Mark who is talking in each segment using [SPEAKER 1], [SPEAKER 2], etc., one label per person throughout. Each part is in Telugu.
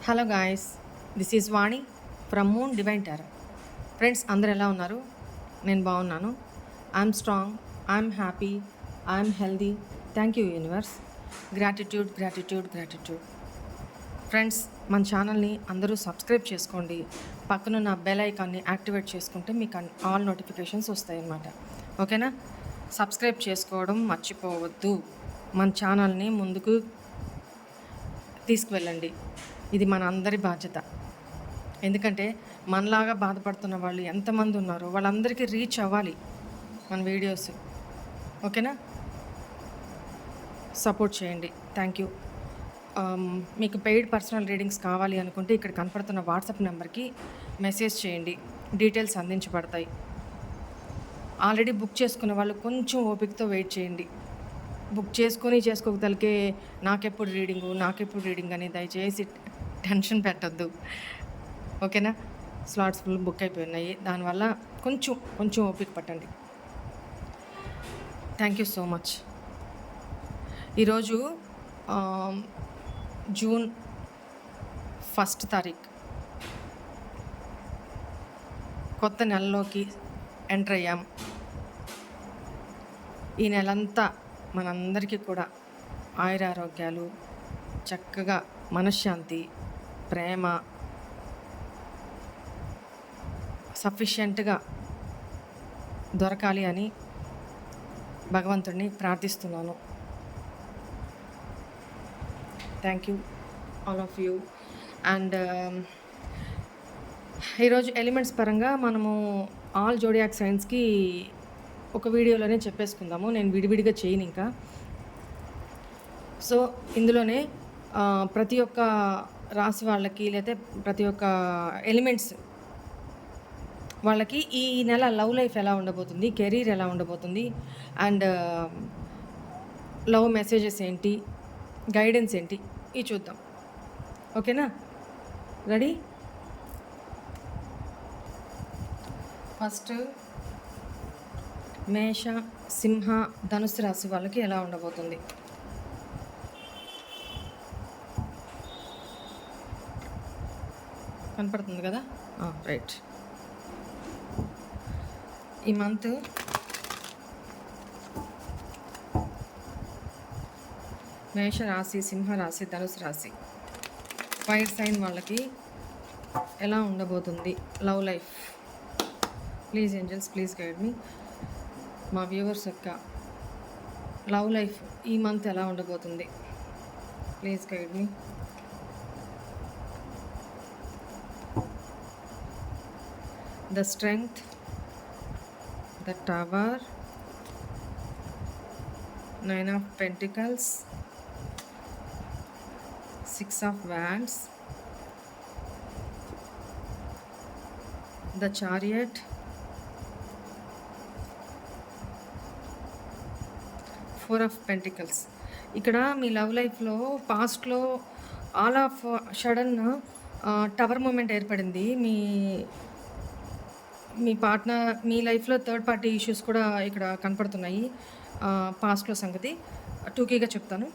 [SPEAKER 1] Hello guys, this is Vani from moon divine tarot. Friends, అందరు ఎలా ఉన్నారు? నేను బాగున్నాను. I'm strong, I'm happy, I'm healthy. Thank you universe. Gratitude gratitude gratitude. Friends, మన ఛానల్ని అందరూ సబ్స్క్రైబ్ చేసుకోండి. పక్కనున్న బెల్ ఐకాన్ని యాక్టివేట్ చేసుకుంటే మీకు ఆల్ నోటిఫికేషన్స్ వస్తాయి అన్నమాట. ఓకేనా? సబ్స్క్రైబ్ చేసుకోవడం మర్చిపోవద్దు. మన ఛానల్ని ముందుకు తీసుకువెళ్ళండి. ఇది మన అందరి బాధ్యత. ఎందుకంటే మనలాగా బాధపడుతున్న వాళ్ళు ఎంతమంది ఉన్నారో వాళ్ళందరికీ రీచ్ అవ్వాలి మన వీడియోస్. ఓకేనా? సపోర్ట్ చేయండి. Thank you. మీకు పెయిడ్ పర్సనల్ రీడింగ్స్ కావాలి అనుకుంటే ఇక్కడ కనపడుతున్న వాట్సాప్ నెంబర్కి మెసేజ్ చేయండి. డీటెయిల్స్ అందించబడతాయి. ఆల్రెడీ బుక్ చేసుకున్న వాళ్ళు కొంచెం ఓపికతో వెయిట్ చేయండి. బుక్ చేసుకోగలిగే నాకెప్పుడు రీడింగ్ అని దయచేసి టెన్షన్ పెట్టద్దు. ఓకేనా? స్లాట్స్ ఫుల్ బుక్ అయిపోయినాయి. దానివల్ల కొంచెం ఓపిక పట్టండి. Thank you so much. ఈరోజు జూన్ 1 తారీఖు, కొత్త నెలలోకి ఎంటర్ అయ్యాం. ఈ నెలంతా మనందరికీ కూడా ఆయురారోగ్యాలు, చక్కగా మనశ్శాంతి, ప్రేమ సఫిషియెంట్గా దొరకాలి అని భగవంతుడిని ప్రార్థిస్తున్నాను. Thank you all of you. And ఈరోజు ఎలిమెంట్స్ పరంగా మనము ఆల్ జోడియాక్ సైన్స్కి ఒక వీడియోలోనే చెప్పేసుకుందాము. నేను విడివిడిగా చేయను ఇంకా. సో ఇందులోనే ప్రతి ఒక్క రాశి వాళ్ళకి, లేకపోతే ప్రతి ఒక్క ఎలిమెంట్స్ వాళ్ళకి ఈ నెల లవ్ లైఫ్ ఎలా ఉండబోతుంది, కెరీర్ ఎలా ఉండబోతుంది, అండ్ లవ్ మెసేజెస్ ఏంటి, గైడెన్స్ ఏంటి, ఇవి చూద్దాం. ఓకేనా? రెడీ? ఫస్ట్ మేష, సింహ, ధనుసు రాశి వాళ్ళకి ఎలా ఉండబోతుంది. కనపడుతుంది కదా? రైట్. ఈ మంత్ మేష రాశి, సింహ రాశి, ధనుసు రాశి ఫైర్ సైన్ వాళ్ళకి ఎలా ఉండబోతుంది love life? Please angels, please guide me. మా వ్యూవర్స్ యొక్క లవ్ లైఫ్ ఈ మంత్ ఎలా ఉండబోతుంది? Please guide me. The strength, the tower, 9 of pentacles, 6 of wands, the chariot, 4 of pentacles. ఇక్కడ మీ లవ్ లైఫ్లో పాస్ట్లో all of sudden tower moment ఏర్పడింది. మీ పార్ట్నర్, మీ లైఫ్లో థర్డ్ పార్టీ ఇష్యూస్ కూడా ఇక్కడ కనపడుతున్నాయి. పాస్ట్లో సంగతి టూకీగా చెప్తాను.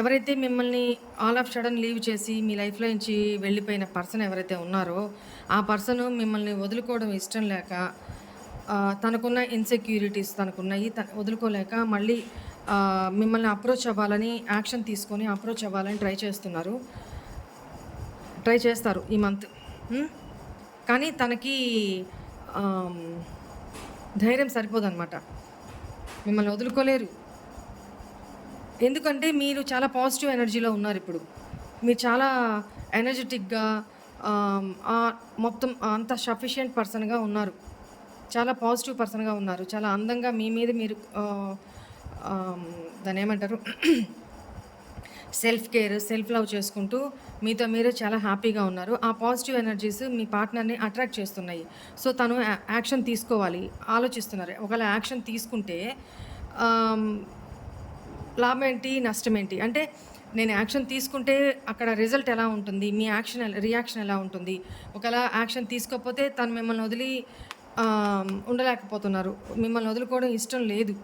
[SPEAKER 1] ఎవరైతే మిమ్మల్ని ఆల్ ఆఫ్ సడన్ లీవ్ చేసి మీ లైఫ్లో నుంచి వెళ్ళిపోయిన పర్సన్ ఎవరైతే ఉన్నారో ఆ పర్సన్ మిమ్మల్ని వదులుకోవడం ఇష్టం లేక, తనకున్న ఇన్సెక్యూరిటీస్ తనకున్నాయి, వదులుకోలేక మళ్ళీ మిమ్మల్ని అప్రోచ్ అవ్వాలని, యాక్షన్ తీసుకొని అప్రోచ్ అవ్వాలని ట్రై చేస్తారు ఈ మంత్. కానీ తనకి ధైర్యం సరిపోదన్నమాట. మిమ్మల్ని వదులుకోలేరు. ఎందుకంటే మీరు చాలా పాజిటివ్ ఎనర్జీలో ఉన్నారు. ఇప్పుడు మీరు చాలా ఎనర్జెటిక్గా, మొత్తం అంత సఫిషియెంట్ పర్సన్గా ఉన్నారు. చాలా పాజిటివ్ పర్సన్గా ఉన్నారు. చాలా అందంగా మీ మీద మీరు దాన్ని ఏమంటారు, సెల్ఫ్ కేర్, సెల్ఫ్ లవ్ చేసుకుంటూ మీతో మీరే చాలా హ్యాపీగా ఉన్నారు. ఆ పాజిటివ్ ఎనర్జీస్ మీ పార్ట్నర్ని అట్రాక్ట్ చేస్తున్నాయి. సో తను యాక్షన్ తీసుకోవాలి ఆలోచిస్తున్నారు. ఒకవేళ యాక్షన్ తీసుకుంటే లాభం ఏంటి, నష్టం ఏంటి? అంటే నేను యాక్షన్ తీసుకుంటే అక్కడ రిజల్ట్ ఎలా ఉంటుంది, మీ రియాక్షన్ ఎలా ఉంటుంది? ఒకవేళ యాక్షన్ తీసుకోకపోతే తను మిమ్మల్ని వదిలి ఉండలేకపోతున్నారు, మిమ్మల్ని వదులుకోవడం ఇష్టం లేదు.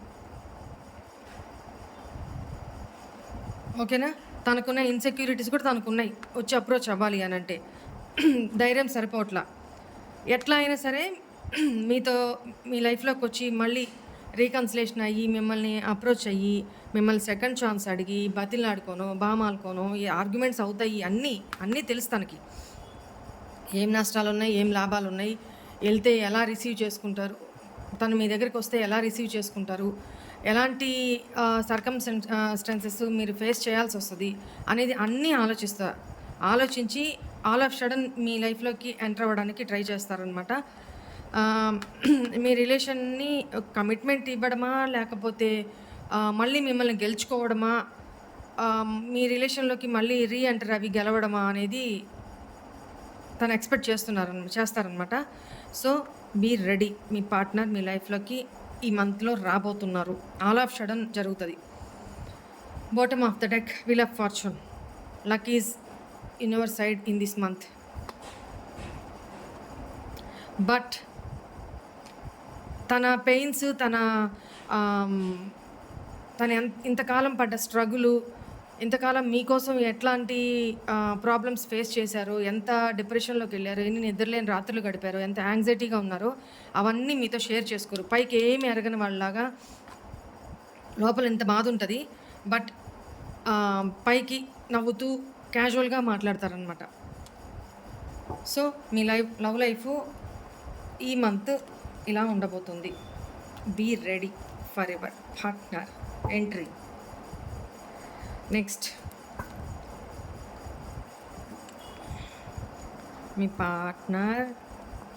[SPEAKER 1] ఓకేనా? తనకున్న ఇన్సెక్యూరిటీస్ కూడా తనకున్నాయి. వచ్చి అప్రోచ్ అవ్వాలి అనంటే. ధైర్యం సరిపోవట్లా. ఎట్లా అయినా సరే మీతో మీ లైఫ్‌లోకొచ్చి మళ్ళీ రీకన్సిలేషన్ అయ్యి, మిమ్మల్ని అప్రోచ్ అయ్యి, మిమ్మల్ని సెకండ్ ఛాన్స్ అడిగి, బతిమలాడుకోనో, బామాలుకోనో, ఈ ఆర్గ్యుమెంట్స్ అవుతాయి అన్నీ తెలుసు తనకి. ఏం నష్టాలున్నాయి, ఏం లాభాలున్నాయి, ఎళ్తే ఎలా రిసీవ్ చేసుకుంటారు, తను మీ దగ్గరికొస్తే ఎలా రిసీవ్ చేసుకుంటారు, ఎలాంటి స్టెన్సెస్ మీరు ఫేస్ చేయాల్సొస్తది అనేది అన్నీ ఆలోచించి ఆల్ ఆఫ్ సడన్ మీ లైఫ్‌లోకి ఎంటర్ అవ్వడానికి ట్రై చేస్తారనమాట. మీ రిలేషన్‌ని కమిట్మెంట్ ఇవ్వడమా? లేకపోతే మళ్ళీ మిమ్మల్ని గెలుచుకోవడమా? మీ రిలేషన్‌లోకి మళ్ళీ ఎంటర్ అవి గెలవడమా అనేది తను ఎక్స్‌పెక్ట్ చేస్తారనమాట. So, be ready. మీ పార్ట్నర్ మీ లైఫ్‌లోకి ఈ మంత్‌లో రాబోతున్నారు. ఆల్ ఆఫ్ సడన్ జరుగుతది. Bottom of the deck wheel of fortune. Luck is in your side in this month. But తన పెయిన్స్, తన ఇంతకాలం పడ్డ స్ట్రగులు, ఇంతకాలం మీకోసం ఎట్లాంటి ప్రాబ్లమ్స్ ఫేస్ చేశారో, ఎంత డిప్రెషన్‌లోకి వెళ్ళారో, ఎన్ని నిద్రలేని రాత్రులు గడిపారో, ఎంత యాంగ్జైటీగా ఉన్నారో అవన్నీ మీతో షేర్ చేసుకోరు. పైకి ఏమి ఎరగని వాళ్ళలాగా లోపల ఇంత బాధ ఉంటుంది. బట్ పైకి నవ్వుతూ క్యాజువల్గా మాట్లాడతారనమాట. సో మీ లవ్ లైఫ్ ఈ మంత్ ఇలా ఉండబోతుంది. Be ready for ever partner entry. Next, మీ పార్ట్నర్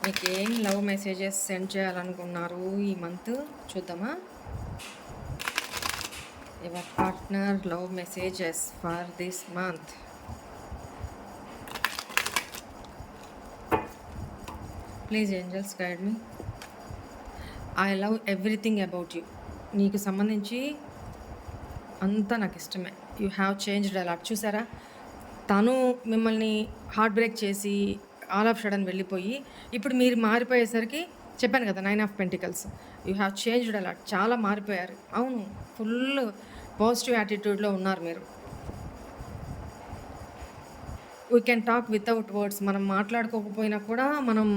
[SPEAKER 1] మీకు ఏం లవ్ మెసేజెస్ సెండ్ చేయాలనుకున్నారు ఈ మంత్ చూద్దామా? Your partner love messages for this month. Please angels guide me. I love everything about you. నీకు సంబంధించి అంతా నాకు ఇష్టమే. You have changed a lot. చూసారా, తను మిమ్మల్ని హార్ట్ బ్రేక్ చేసి ఆల్ ఆఫ్ సడన్ వెళ్ళిపోయి ఇప్పుడు మీరు మారిపోయేసరికి చెప్పాను కదా, 9 of pentacles. You have changed a lot. చాలా మారిపోయారు. అవును, ఫుల్ పాజిటివ్ యాటిట్యూడ్లో ఉన్నారు మీరు. We can talk without words. మనం మాట్లాడుకోకపోయినా కూడా మనం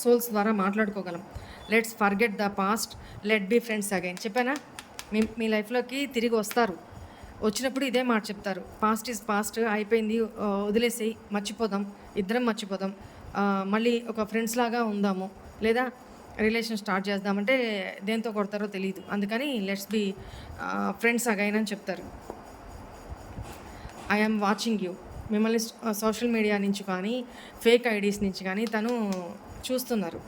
[SPEAKER 1] సోల్స్ ద్వారా మాట్లాడుకోగలం. Let's forget the past, let be friends again. చెప్పానా? మీ లైఫ్లోకి తిరిగి వస్తారు. వచ్చినప్పుడు ఇదే మాట చెప్తారు, పాస్ట్ ఈజ్ పాస్ట్, అయిపోయింది, వదిలేసేయి, మర్చిపోదాం, ఇద్దరం మర్చిపోదాం, మళ్ళీ ఒక ఫ్రెండ్స్ లాగా ఉందాము, లేదా రిలేషన్ స్టార్ట్ చేద్దామంటే దేంతో కొడతారో తెలియదు, అందుకని లెట్స్ బీ ఫ్రెండ్స్ అగైన్ అని చెప్తారు. I am watching you. మిమ్మల్ని సోషల్ మీడియా నుంచి కానీ ఫేక్ ఐడీస్ నుంచి కానీ తను చూస్తున్నారు,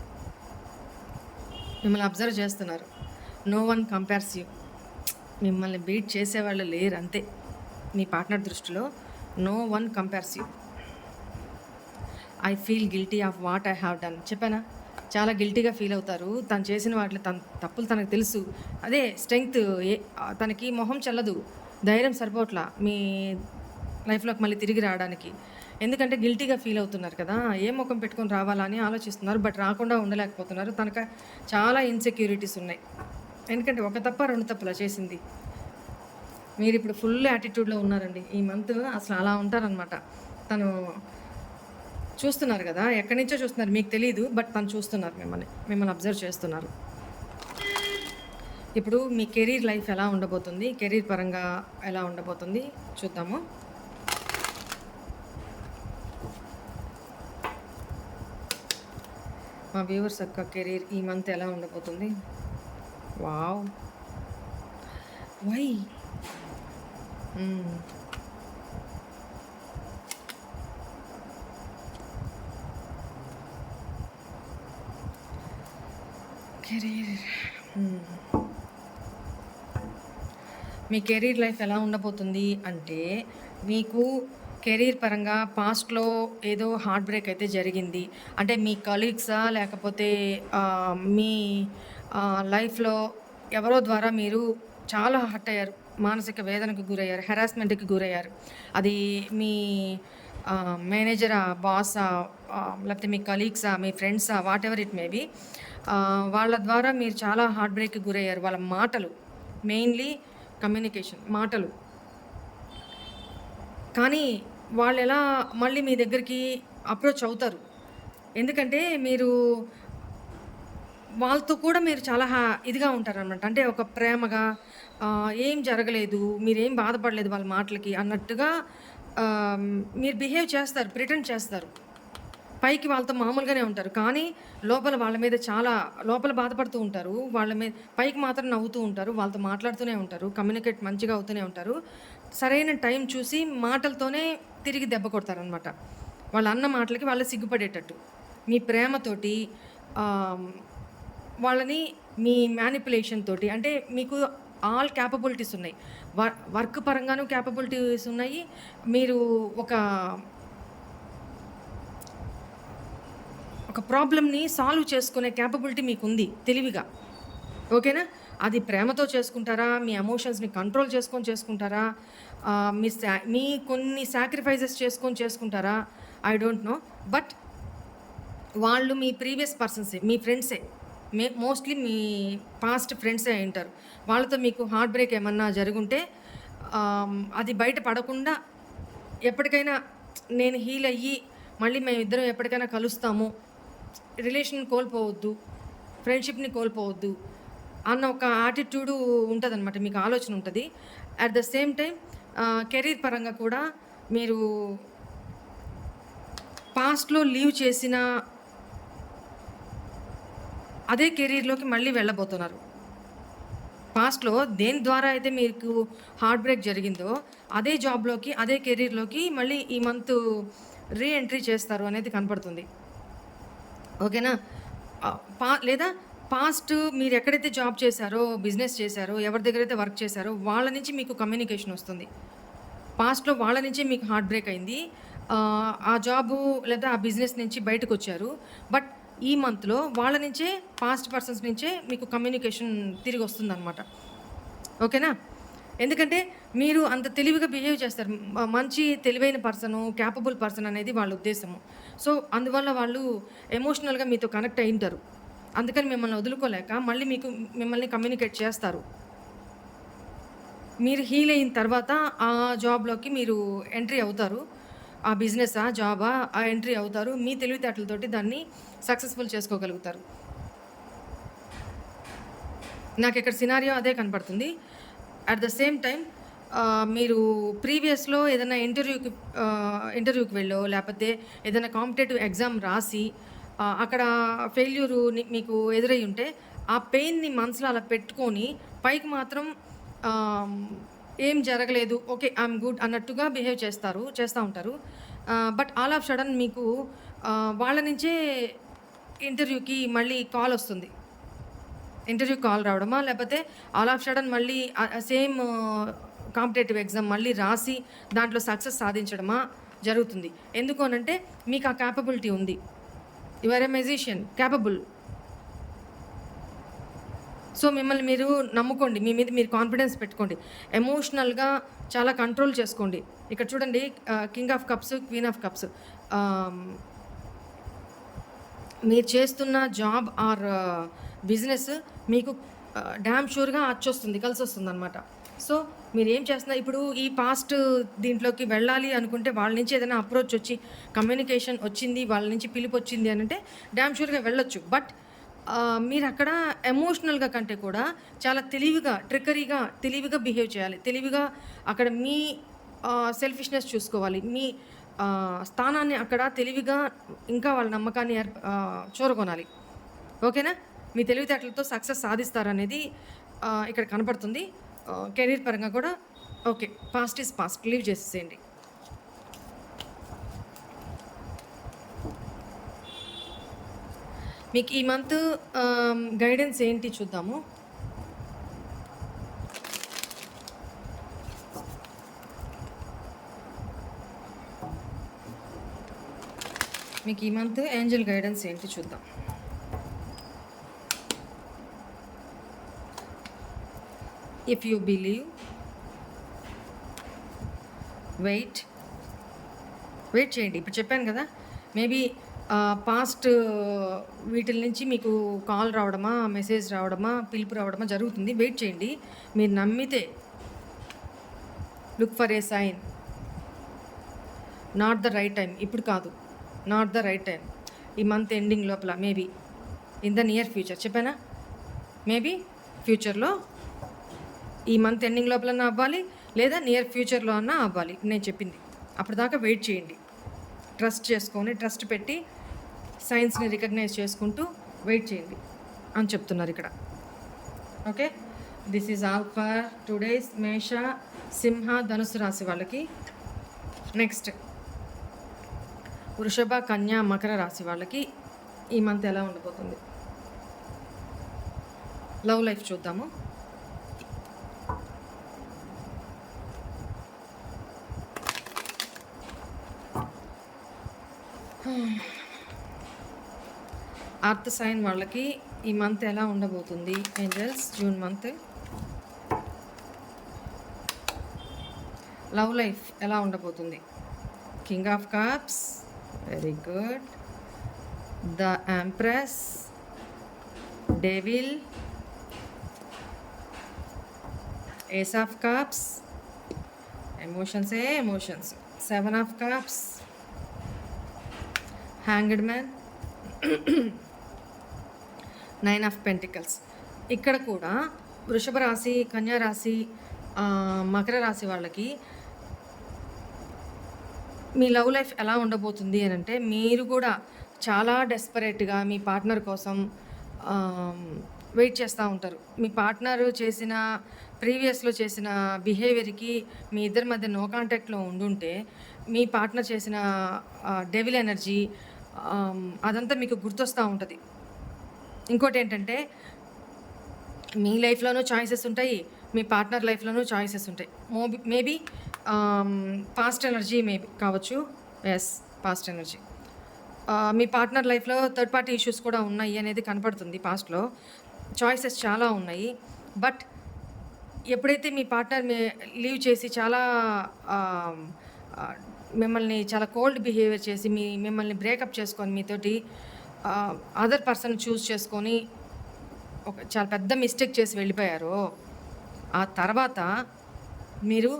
[SPEAKER 1] మిమ్మల్ని అబ్జర్వ్ చేస్తున్నారు. No one compares you. మిమ్మల్ని బీట్ చేసేవాళ్ళు లేరు, అంతే. మీ పార్ట్నర్ దృష్టిలో no one compares you. I feel guilty of what I have done. చెప్పానా? చాలా గిల్టీగా ఫీల్ అవుతారు. తను చేసిన వాటిలో తప్పులు తనకు తెలుసు. అదే స్ట్రెంగ్త్. తనకి మొహం చల్లదు, ధైర్యం సరిపోవట్లా మీ లైఫ్లోకి మళ్ళీ తిరిగి రావడానికి. ఎందుకంటే గిల్టీగా ఫీల్ అవుతున్నారు కదా, ఏ ముఖం పెట్టుకొని రావాలా అని ఆలోచిస్తున్నారు. బట్ రాకుండా ఉండలేకపోతున్నారు. తనకు చాలా ఇన్సెక్యూరిటీస్ ఉన్నాయి. ఎందుకంటే ఒక తప్ప రెండు తప్పులా చేసింది. మీరు ఇప్పుడు ఫుల్ యాటిట్యూడ్లో ఉన్నారండి ఈ మంత్. అసలు అలా ఉంటారనమాట. తను చూస్తున్నారు కదా, ఎక్కడి నుంచో చూస్తున్నారు, మీకు తెలియదు, బట్ తను చూస్తున్నారు, మిమ్మల్ని అబ్జర్వ్ చేస్తున్నారు. ఇప్పుడు మీ కెరీర్ లైఫ్ ఎలా ఉండబోతుంది, కెరీర్ పరంగా ఎలా ఉండబోతుంది చూద్దాము. మా వ్యూవర్స్ యొక్క కెరీర్ ఈ మంత్ ఎలా ఉండబోతుంది? వావ్, వై కెరీర్, మీ కెరీర్ లైఫ్ ఎలా ఉండబోతుంది అంటే, మీకు కెరీర్ పరంగా పాస్ట్లో ఏదో హార్ట్ బ్రేక్ అయితే జరిగింది. అంటే మీ కలీగ్సా, లేకపోతే మీ లైఫ్లో ఎవరో ద్వారా మీరు చాలా హర్ట్ అయ్యారు, మానసిక వేదనకు గురయ్యారు, హెరాస్మెంట్కి గురయ్యారు. అది మీ మేనేజరా, బాసా, లేకపోతే మీ కలీగ్సా, మీ ఫ్రెండ్సా, whatever it may be, వాళ్ళ ద్వారా మీరు చాలా హార్ట్ బ్రేక్కి గురయ్యారు. వాళ్ళ మాటలు, మెయిన్లీ కమ్యూనికేషన్, మాటలు కానీ వాళ్ళెలా మళ్ళీ మీ దగ్గరికి అప్రోచ్ అవుతారు. ఎందుకంటే మీరు వాళ్ళతో కూడా మీరు చాలా ఇదిగా ఉంటారనమాట. అంటే ఒక ప్రేమగా ఏం జరగలేదు, మీరేం బాధపడలేదు వాళ్ళ మాటలకి అన్నట్టుగా మీరు బిహేవ్ చేస్తారు. ప్రిటెండ్ చేస్తారు. పైకి వాళ్ళతో మామూలుగానే ఉంటారు. కానీ లోపల వాళ్ళ మీద చాలా లోపల బాధపడుతూ ఉంటారు. వాళ్ళ మీద పైకి మాత్రం నవ్వుతూ ఉంటారు. వాళ్ళతో మాట్లాడుతూనే ఉంటారు. కమ్యూనికేట్ మంచిగా అవుతూనే ఉంటారు. సరైన టైం చూసి మాటలతోనే తిరిగి దెబ్బ కొడతారనమాట. వాళ్ళు అన్న మాటలకి వాళ్ళు సిగ్గుపడేటట్టు. మీ ప్రేమతోటి ఆహ్, వాళ్ళని మీ మ్యానిపులేషన్ తోటి అంటే మీకు ఆల్ క్యాపబిలిటీస్ ఉన్నాయి. వర్క్ పరంగాను క్యాపబిలిటీస్ ఉన్నాయి. మీరు ఒక ఒక ప్రాబ్లమ్‌ని సాల్వ్ చేసుకునే క్యాపబిలిటీ మీకుంది తెలివిగా. ఓకేనా? అది ప్రేమతో చేసుకుంటారా? మీ ఎమోషన్స్‌ని కంట్రోల్ చేసుకొని చేసుకుంటారా? మీ కొన్ని సాక్రిఫైసెస్ చేసుకొని చేసుకుంటారా? I don't know. బట్ వాళ్ళు మీ ప్రీవియస్ పర్సన్సే. మీ ఫ్రెండ్సే. మోస్ట్‌లీ మీ పాస్ట్ ఫ్రెండ్సే అయ్యుంటారు. వాళ్ళతో మీకు హార్ట్ బ్రేక్ ఏమన్నా జరుగుంటే అది బయట పడకుండా ఎప్పటికైనా నేను హీల్ అయ్యి మళ్ళీ మేమిద్దరం ఎప్పటికైనా కలుస్తాము. రిలేషన్ కోల్పోవద్దు, ఫ్రెండ్‌షిప్‌ని కోల్పోవద్దు అన్న ఒక యాటిట్యూడు ఉంటదనమాట. మీకు ఆలోచన ఉంటది. At the same time career పరంగా కూడా మీరు పాస్ట్‌లో లీవ్ చేసిన అదే కెరీర్‌లోకి మళ్ళీ వెళ్ళబోతున్నారు. పాస్ట్‌లో దేని ద్వారా అయితే మీకు హార్ట్ బ్రేక్ జరిగిందో, అదే జాబ్‌లోకి, అదే కెరీర్‌లోకి మళ్ళీ ఈ మంతు రీ ఎంట్రీ చేస్తారు అనేది కనపడుతుంది. ఓకేనా? లేదా పాస్ట్ మీరెక్కడైతే జాబ్ చేశారో, బిజినెస్ చేశారో, ఎవరి దగ్గరైతే వర్క్ చేశారో, వాళ్ళ నుంచి మీకు కమ్యూనికేషన్ వస్తుంది. పాస్ట్‌లో వాళ్ళ నుంచే మీకు హార్ట్ బ్రేక్ అయింది. ఆ జాబు లేదా ఆ బిజినెస్ నుంచి బయటకొచ్చారు. బట్ ఈ మంత్‌లో వాళ్ళ నుంచే పాస్ట్ పర్సన్స్ నుంచే మీకు కమ్యూనికేషన్ తిరిగొస్తుందనమాట. ఓకేనా? ఎందుకంటే మీరు అంత తెలివిగా బిహేవ్ చేస్తారు. మంచి తెలివైన పర్సను, క్యాపబుల్ పర్సన్ అనేది వాళ్ళ ఉద్దేశము. సో, అందువల్ల వాళ్ళు ఎమోషనల్‌గా మీతో కనెక్ట్ అయ్యుంటారు. అందుకని మిమ్మల్ని వదులుకోలేక మళ్ళీ మిమ్మల్ని కమ్యూనికేట్ చేస్తారు. మీరు హీల్ అయిన తర్వాత ఆ జాబ్‌లోకి మీరు ఎంట్రీ అవుతారు. ఆ బిజినెసా, జాబా ఆ ఎంట్రీ అవుతారు. మీ తెలివితేటలతోటి దాన్ని సక్సెస్‌ఫుల్ చేసుకోగలుగుతారు. నాకిక్కడ సినారియో అదే కనపడుతుంది. అట్ ద సేమ్ టైమ్ మీరు ప్రీవియస్‌లో ఏదైనా ఇంటర్వ్యూకి వెళ్ళో, లేపోతే ఏదైనా కాంపిటేటివ్ ఎగ్జామ్ రాసి అక్కడ మీకు ఎదురై ఉంటే, ఆ పెయిన్‌ని మనసులో అలా పెట్టుకొని, పైకి మాత్రం ఆహ్, ఏం జరగలేదు. ఓకే. ఐయామ్ గుడ్ అన్నట్టుగా బిహేవ్ చేస్తా ఉంటారు. బట్ ఆల్ ఆఫ్ సడెన్ మీకు వాళ్ళ నుంచే ఇంటర్వ్యూకి మళ్ళీ కాలొస్తుంది. ఇంటర్వ్యూ కాల్ రావడమా? లేపోతే ఆల్ ఆఫ్ సడెన్ మళ్ళీ సేమ్ కాంపిటేటివ్ ఎగ్జామ్ మళ్ళీ రాసి దాంట్లో సక్సెస్ సాధించడమా జరుగుతుంది. ఎందుకు అనంటే మీకు ఆ కేపబిలిటీ ఉంది. You are a musician capable. So, మిమ్మల్ని మీరు నమ్ముకోండి. మీ మీద మీరు కాన్ఫిడెన్స్ పెట్టుకోండి. ఎమోషనల్‌గా చాలా కంట్రోల్ చేసుకోండి. ఇక్కడ చూడండి king of cups, queen of cups. ఆహ్, మీరు చేస్తున్న జాబ్ ఆర్ బిజినెస్ మీకు డామ్ షూర్‌గా అచ్చొస్తుంది. కలిసొస్తుందనమాట. సో, మీరేం చేస్తున్నారు ఇప్పుడు ఈ పాస్ట్ దీంట్లోకి వెళ్ళాలి అనుకుంటే వాళ్ళ నుంచి ఏదైనా అప్రోచ్ వచ్చి కమ్యూనికేషన్ వచ్చింది, వాళ్ళ నుంచి పిలుపొచ్చింది అనంటే డామ్ షూర్‌గా వెళ్ళొచ్చు. బట్ మీరక్కడ ఎమోషనల్‌గా కంటే కూడా చాలా తెలివిగా బిహేవ్ చేయాలి. తెలివిగా అక్కడ మీ సెల్ఫిష్‌నెస్ చూసుకోవాలి. మీ స్థానాన్ని అక్కడ తెలివిగా ఇంకా వాళ్ళ నమ్మకాన్ని చూరగొనాలి. ఓకేనా? మీ తెలివితేటలతో సక్సెస్ సాధిస్తారనేది ఇక్కడ కనపడుతుంది. కెరీర్ పరంగా కూడా okay. Past is past leave చేసేసేయండి. మీకు ఈ మంత్ గైడెన్స్ ఏంటి చూద్దాము. మీకు ఈ మంత్ ఏంజెల్ గైడెన్స్ ఏంటి చూద్దాం. ఇఫ్ యూ బిలీవ్, వెయిట్ చేయండి. ఇప్పుడు చెప్పాను కదా, మేబీ పాస్ట్ వీటిల నుంచి మీకు కాల్ రావడమా, మెసేజ్ రావడమా, పిలుపు రావడమా జరుగుతుంది. వెయిట్ చేయండి. మీరు నమ్మితే look for a sign. Not the right time, ఇప్పుడు కాదు, నాట్ ద రైట్ టైం, ఈ మంత్ ఎండింగ్ లోపల, maybe in the near future. చెప్పానా? మేబీ ఫ్యూచర్లో ఈ మంత్ ఎండింగ్ లోపలన్నా అవ్వాలి, లేదా నియర్ ఫ్యూచర్లో అన్నా అవ్వాలి నేను చెప్పింది. అప్పటిదాకా వెయిట్ చేయండి, ట్రస్ట్ చేసుకొని, ట్రస్ట్ పెట్టి సైన్స్ని రికగ్నైజ్ చేసుకుంటూ వెయిట్ చేయండి అని చెప్తున్నారు ఇక్కడ. Okay, this is all for today's మేష, సింహ, ధనుసు రాశి వాళ్ళకి. నెక్స్ట్ వృషభ, కన్య, మకర రాశి వాళ్ళకి ఈ మంత్ ఎలా ఉండబోతుంది. లవ్ లైఫ్ చూద్దాము. అర్త్ సైన్ వాళ్ళకి ఈ మంత్ ఎలా ఉండబోతుంది angels, June month. Love life ఎలా ఉండబోతుంది. King of cups, very good. The empress, devil, ace of cups, ఎమోషన్సే emotions, 7 of cups, hanged man, 9 of pentacles. ఇక్కడ కూడా వృషభ రాశి, కన్యా రాశి, మకర రాశి వాళ్ళకి మీ లవ్ లైఫ్ ఎలా ఉండబోతుంది అని అంటే, మీరు కూడా చాలా డెస్పరేట్గా మీ పార్ట్నర్ కోసం వెయిట్ చేస్తూ ఉంటారు. మీ పార్ట్నర్ చేసిన ప్రీవియస్లో చేసిన బిహేవియర్కి మీ ఇద్దరి మధ్య నో కాంటాక్ట్లో ఉండుంటే, మీ పార్ట్నర్ చేసిన డెవిల్ ఎనర్జీ అదంతా మీకు గుర్తొస్తూ ఉంటుంది. ఇంకోటి ఏంటంటే, మీ లైఫ్లోనూ చాయిసెస్ ఉంటాయి, మీ పార్ట్నర్ లైఫ్లోనూ చాయిసెస్ ఉంటాయి. మేబీ పాస్ట్ ఎనర్జీ మేబీ కావచ్చు. Yes, past energy. మీ పార్ట్నర్ లైఫ్లో థర్డ్ పార్టీ ఇష్యూస్ కూడా ఉన్నాయి అనేది కనపడుతుంది. పాస్ట్లో చాయిసెస్ చాలా ఉన్నాయి. బట్ ఎప్పుడైతే మీ పార్ట్నర్ లీవ్ చేసి చాలా మిమ్మల్ని చాలా కోల్డ్ బిహేవియర్ చేసి మిమ్మల్ని బ్రేకప్ చేసుకొని మీతోటి అదర్ పర్సన్ చూస్ చేసుకొని ఒక చాలా పెద్ద మిస్టేక్ చేసి వెళ్ళిపోయారు, ఆ తర్వాత మీరు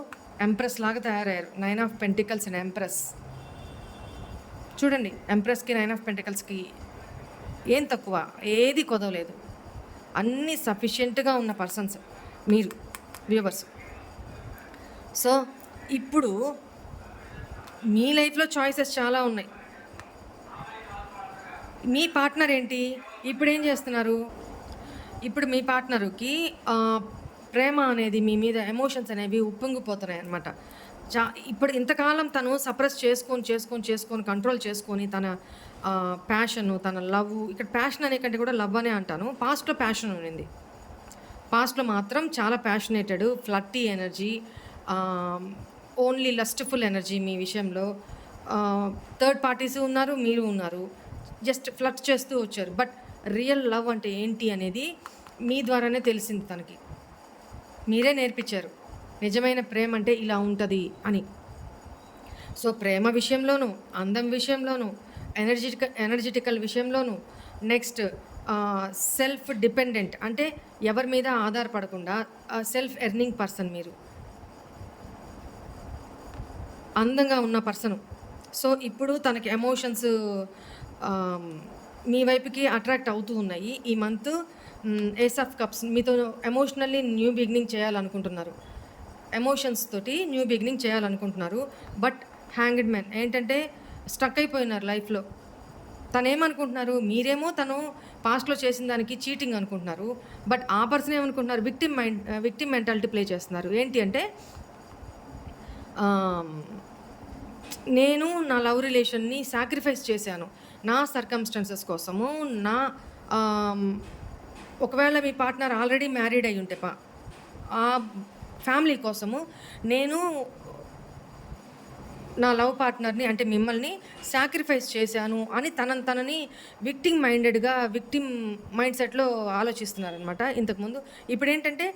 [SPEAKER 1] ఎంప్రెస్ లాగా తయారయ్యారు. 9 ఆఫ్ పెంటికల్స్ అండ్ ఎంప్రెస్. చూడండి, ఎంప్రెస్కి 9 ఆఫ్ పెంటికల్స్కి ఏం తక్కువ, ఏది కొదవలేదు, అన్నీ సఫిషియెంట్గా ఉన్న పర్సన్స్ మీరు వ్యూవర్స్. సో ఇప్పుడు మీ లైఫ్లో చాయిసెస్ చాలా ఉన్నాయి. మీ పార్ట్నర్ ఏంటి, ఇప్పుడు ఏం చేస్తున్నారు? ఇప్పుడు మీ పార్ట్నర్కి ప్రేమ అనేది, మీ మీద ఎమోషన్స్ అనేవి ఉప్పొంగిపోతున్నాయి అనమాట. ఇప్పుడు ఇంతకాలం తను సప్రెస్ చేసుకొని కంట్రోల్ చేసుకొని తన ప్యాషను, తన లవ్, ఇక్కడ ప్యాషన్ అనే కంటే కూడా లవ్ అనే అంటాను. పాస్ట్లో ప్యాషన్ ఉన్నింది, పాస్ట్లో మాత్రం చాలా passionated, flirty energy, only lustful energy మీ విషయంలో. థర్డ్ పార్టీస్ ఉన్నారు, మీరు ఉన్నారు, జస్ట్ ఫ్లర్ట్ చేస్తూ వచ్చారు. బట్ రియల్ లవ్ అంటే ఏంటి అనేది మీ ద్వారానే తెలిసింది తనకి. మీరే నేర్పించారు నిజమైన ప్రేమ అంటే ఇలా ఉంటుంది అని. సో ప్రేమ విషయంలోనూ, అందం విషయంలోనూ, ఎనర్జెటికల్ విషయంలోనూ, నెక్స్ట్ సెల్ఫ్ డిపెండెంట్ అంటే ఎవరి మీద ఆధారపడకుండా సెల్ఫ్ ఎర్నింగ్ పర్సన్, మీరు అందంగా ఉన్న పర్సను. సో ఇప్పుడు తనకి ఎమోషన్స్ మీ వైపుకి అట్రాక్ట్ అవుతూ ఉన్నాయి ఈ మంత్. ఏస్ ఆఫ్ కప్స్, మీతో ఎమోషనల్లీ న్యూ బిగినింగ్ చేయాలనుకుంటున్నారు, ఎమోషన్స్ తోటి న్యూ బిగినింగ్ చేయాలనుకుంటున్నారు. బట్ హ్యాంగ్డ్ మ్యాన్ ఏంటంటే స్టక్ అయిపోయినారు లైఫ్లో. తను ఏమనుకుంటున్నారు, మీరేమో తను పాస్ట్లో చేసిన దానికి చీటింగ్ అనుకుంటున్నారు. బట్ ఆ పర్సన్ ఏమనుకుంటున్నారు, విక్టిమ్ మెంటాలిటీ ప్లే చేస్తున్నారు. ఏంటి అంటే, నేను నా లవ్ రిలేషన్ని సాక్రిఫైస్ చేశాను నా సర్కమ్స్టాన్సెస్ కోసము. ఒకవేళ మీ పార్ట్నర్ ఆల్రెడీ మ్యారీడ్ అయి ఉంటే ఆ ఫ్యామిలీ కోసము నేను నా లవ్ పార్ట్నర్ని అంటే మిమ్మల్ని సాక్రిఫైస్ చేశాను అని తనని విక్టిమ్ మైండ్ సెట్లో ఆలోచిస్తున్నారనమాట ఇంతకుముందు. ఇప్పుడు ఏంటంటే,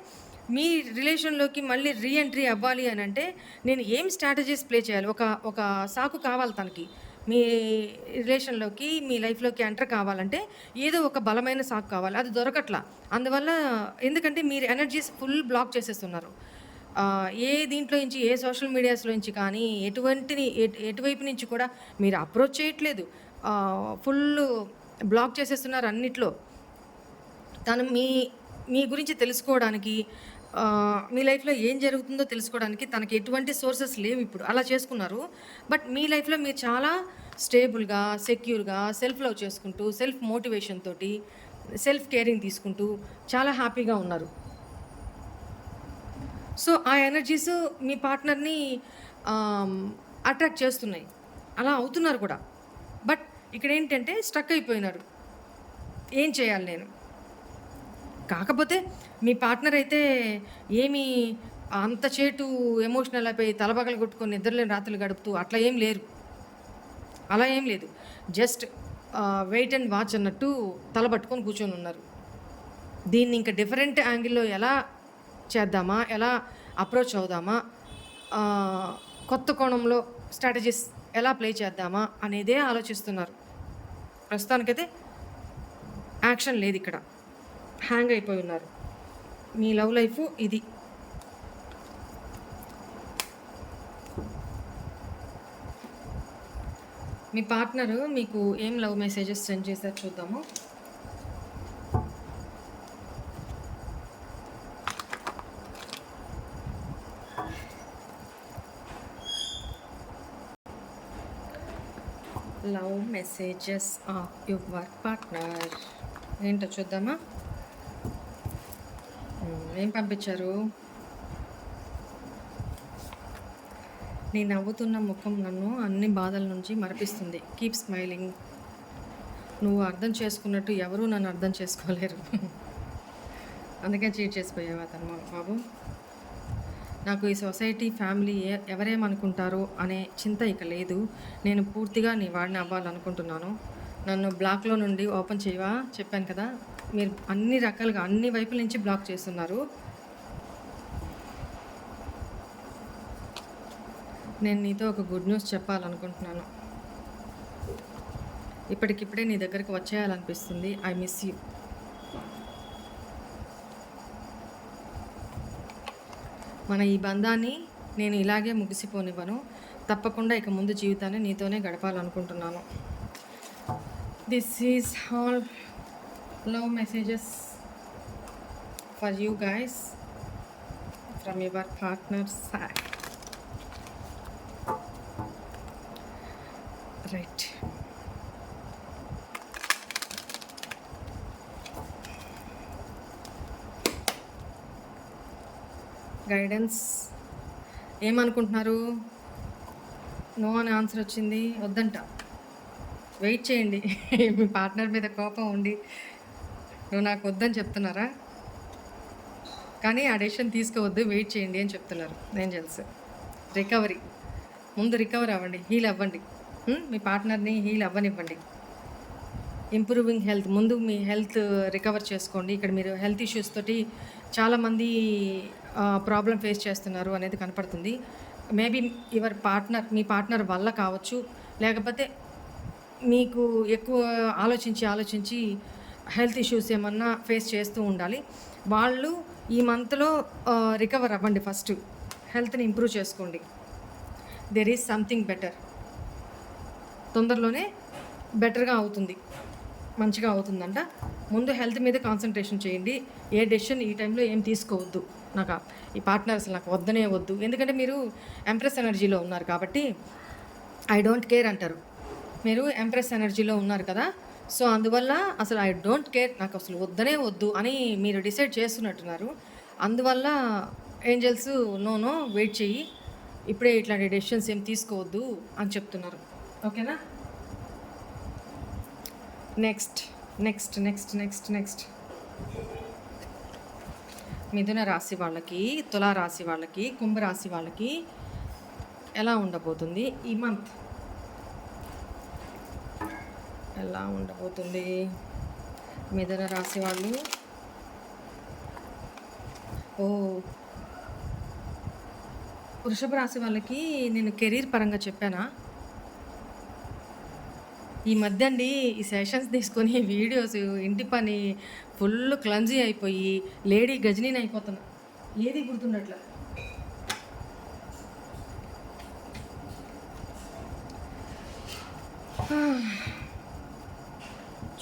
[SPEAKER 1] మీ రిలేషన్లోకి మళ్ళీ రీఎంట్రీ అవ్వాలి అని అంటే నేను ఏం స్ట్రాటజీస్ ప్లే చేయాలి, ఒక సాకు కావాలి తనకి. మీ రిలేషన్లోకి, మీ లైఫ్లోకి ఎంటర్ కావాలంటే ఏదో ఒక బలమైన సాకు కావాలి, అది దొరకట్లా. అందువల్ల ఎందుకంటే మీరు ఎనర్జీస్ ఫుల్ బ్లాక్ చేసేస్తున్నారు. ఏ దీంట్లో నుంచి ఏ సోషల్ మీడియాస్లో నుంచి కానీ ఎటువైపు నుంచి కూడా మీరు అప్రోచ్ చేయట్లేదు. ఫుల్లు బ్లాక్ చేసేస్తున్నారు అన్నిట్లో. తను మీ మీ గురించి తెలుసుకోవడానికి, మీ లైఫ్‌లో ఏం జరుగుతుందో తెలుసుకోవడానికి తనకి ఎటువంటి సోర్సెస్ లేవు ఇప్పుడు. అలా చేసుకున్నారు. బట్ మీ లైఫ్‌లో మీరు చాలా స్టేబుల్‌గా, సెక్యూర్‌గా, సెల్ఫ్ లవ్ చేసుకుంటూ, సెల్ఫ్ మోటివేషన్ తోటి, సెల్ఫ్ కేరింగ్ తీసుకుంటూ చాలా హ్యాపీగా ఉన్నారు. సో, ఆ ఎనర్జీస్ మీ పార్ట్నర్‌ని అట్రాక్ట్ చేస్తున్నాయి. అలా అవుతున్నారు కూడా. బట్ ఇక్కడేంటంటే స్ట్రక్ అయిపోయినారు. ఏం చేయాలి నేను? కాకపోతే మీ పార్ట్నర్ అయితే ఏమీ అంత చేటు ఎమోషనల్ అయిపోయి తలపగలు కొట్టుకొని నిద్రలేని రాత్రులు గడుపుతూ అట్లా ఏం లేరు. అలా ఏం లేదు. జస్ట్ వెయిట్ అండ్ వాచ్ అన్నట్టు తల పట్టుకొని కూర్చొని ఉన్నారు. దీన్ని ఇంకా డిఫరెంట్ యాంగిల్‌లో ఎలా చేద్దామా, ఎలా అప్రోచ్ అవుదామా, కొత్త కోణంలో స్ట్రాటజీస్ ఎలా ప్లే చేద్దామా అనేదే ఆలోచిస్తున్నారు. ప్రస్తుతానికైతే యాక్షన్ లేదు ఇక్కడ. హ్యాంగ్ అయిపోయి ఉన్నారు. మీ లవ్ లైఫ్ ఇది. మీ పార్ట్నరు మీకు ఏం లవ్ మెసేజెస్ సెండ్ చేశారు చూద్దాము. Love messages of your partner ఏంటో చూద్దామా. ఏం పంపించారు? నీ నవ్వుతున్న ముఖం నన్ను అన్ని బాధల నుంచి మరపిస్తుంది. Keep smiling. నువ్వు అర్థం చేసుకున్నట్టు ఎవరూ నన్ను అర్థం చేసుకోలేరు. అందుకే చీట్ చేసిపోయావు అతను బాబు. నాకు ఈ సొసైటీ, ఫ్యామిలీ ఎవరేమనుకుంటారో అనే చింత ఇక లేదు. నేను పూర్తిగా నీ వాడిని అవ్వాలనుకుంటున్నాను. నన్ను బ్లాక్లో నుండి ఓపెన్ చేయవా? చెప్పాను కదా, మీరు అన్ని రకాలుగా అన్ని వైపుల నుంచి బ్లాక్ చేస్తున్నారు. నేను నీతో ఒక గుడ్ న్యూస్ చెప్పాలనుకుంటున్నాను. ఇప్పటికిప్పుడే నీ దగ్గరికి వచ్చేయాలనిపిస్తుంది. I miss you. మన ఈ బంధాన్ని నేను ఇలాగే ముగిసిపోనివ్వను. తప్పకుండా ఇక ముందు జీవితాన్ని నీతోనే గడపాలనుకుంటున్నాను. This is all love messages for you guys from your partner's side. Right. Guidance ఏమనుకుంటున్నారు? నో అని ఆన్సర్ వచ్చింది. వద్దంట. వెయిట్ చేయండి. మీ పార్ట్నర్ మీద కోపం ఉండి నువ్వు నాకు వద్దని చెప్తున్నారా? కానీ ఆ డెసిషన్ తీసుకోవద్దు, వెయిట్ చేయండి అని చెప్తున్నారు. నేను తెలుసు. రికవరీ, ముందు రికవర్ అవ్వండి, హీల్ అవ్వండి. మీ పార్ట్నర్ని హీల్ అవ్వనివ్వండి. ఇంప్రూవింగ్ హెల్త్, ముందు మీ హెల్త్ రికవర్ చేసుకోండి. ఇక్కడ మీరు హెల్త్ ఇష్యూస్ తోటి చాలామంది ప్రాబ్లం ఫేస్ చేస్తున్నారు అనేది కనపడుతుంది. మేబీ మీ పార్ట్నర్ వల్ల కావచ్చు, లేకపోతే మీకు ఎక్కువ ఆలోచించి హెల్త్ ఇష్యూస్ ఏమన్నా ఫేస్ చేస్తూ ఉండాలి. వాళ్ళు ఈ మంత్లో రికవర్ అవ్వండి. ఫస్ట్ హెల్త్ని ఇంప్రూవ్ చేసుకోండి. There is something better. తొందరలోనే బెటర్గా అవుతుంది, మంచిగా అవుతుందంట. ముందు హెల్త్ మీద కాన్సన్ట్రేషన్ చేయండి. ఏ డెసిషన్ ఈ టైంలో ఏం తీసుకోవద్దు. ఈ పార్ట్నర్ అసలు నాకు వద్దనే వద్దు. ఎందుకంటే మీరు ఎంప్రెస్ ఎనర్జీలో ఉన్నారు కాబట్టి ఐ డోంట్ కేర్ అంటారు. మీరు ఎంప్రెస్ ఎనర్జీలో ఉన్నారు కదా, సో అందువల్ల అసలు ఐ డోంట్ కేర్, నాకు అసలు వద్దనే వద్దు అని మీరు డిసైడ్ చేస్తున్నట్టున్నారు. అందువల్ల ఏంజల్స్ నో వెయిట్ చెయ్యి, ఇప్పుడే ఇట్లాంటి డెసిషన్స్ ఏం తీసుకోవద్దు అని చెప్తున్నారు. ఓకేనా? నెక్స్ట్ మిథున రాశి వాళ్ళకి, తులా రాశి వాళ్ళకి, కుంభరాశి వాళ్ళకి ఎలా ఉండబోతుంది ఈ మంత్? ఎలా ఉండబోతుంది మిథున రాశి వాళ్ళు? వృషభ రాశి వాళ్ళకి నేను కెరీర్ పరంగా చెప్పానా? ఈ మధ్య అండి ఈ సెషన్స్ తీసుకొని వీడియోస్, ఇంటి పని ఫుల్ క్లమ్జీ అయిపోయి లేడీ గజనీని అయిపోతున్నా. ఏది గుర్తుండట్లా.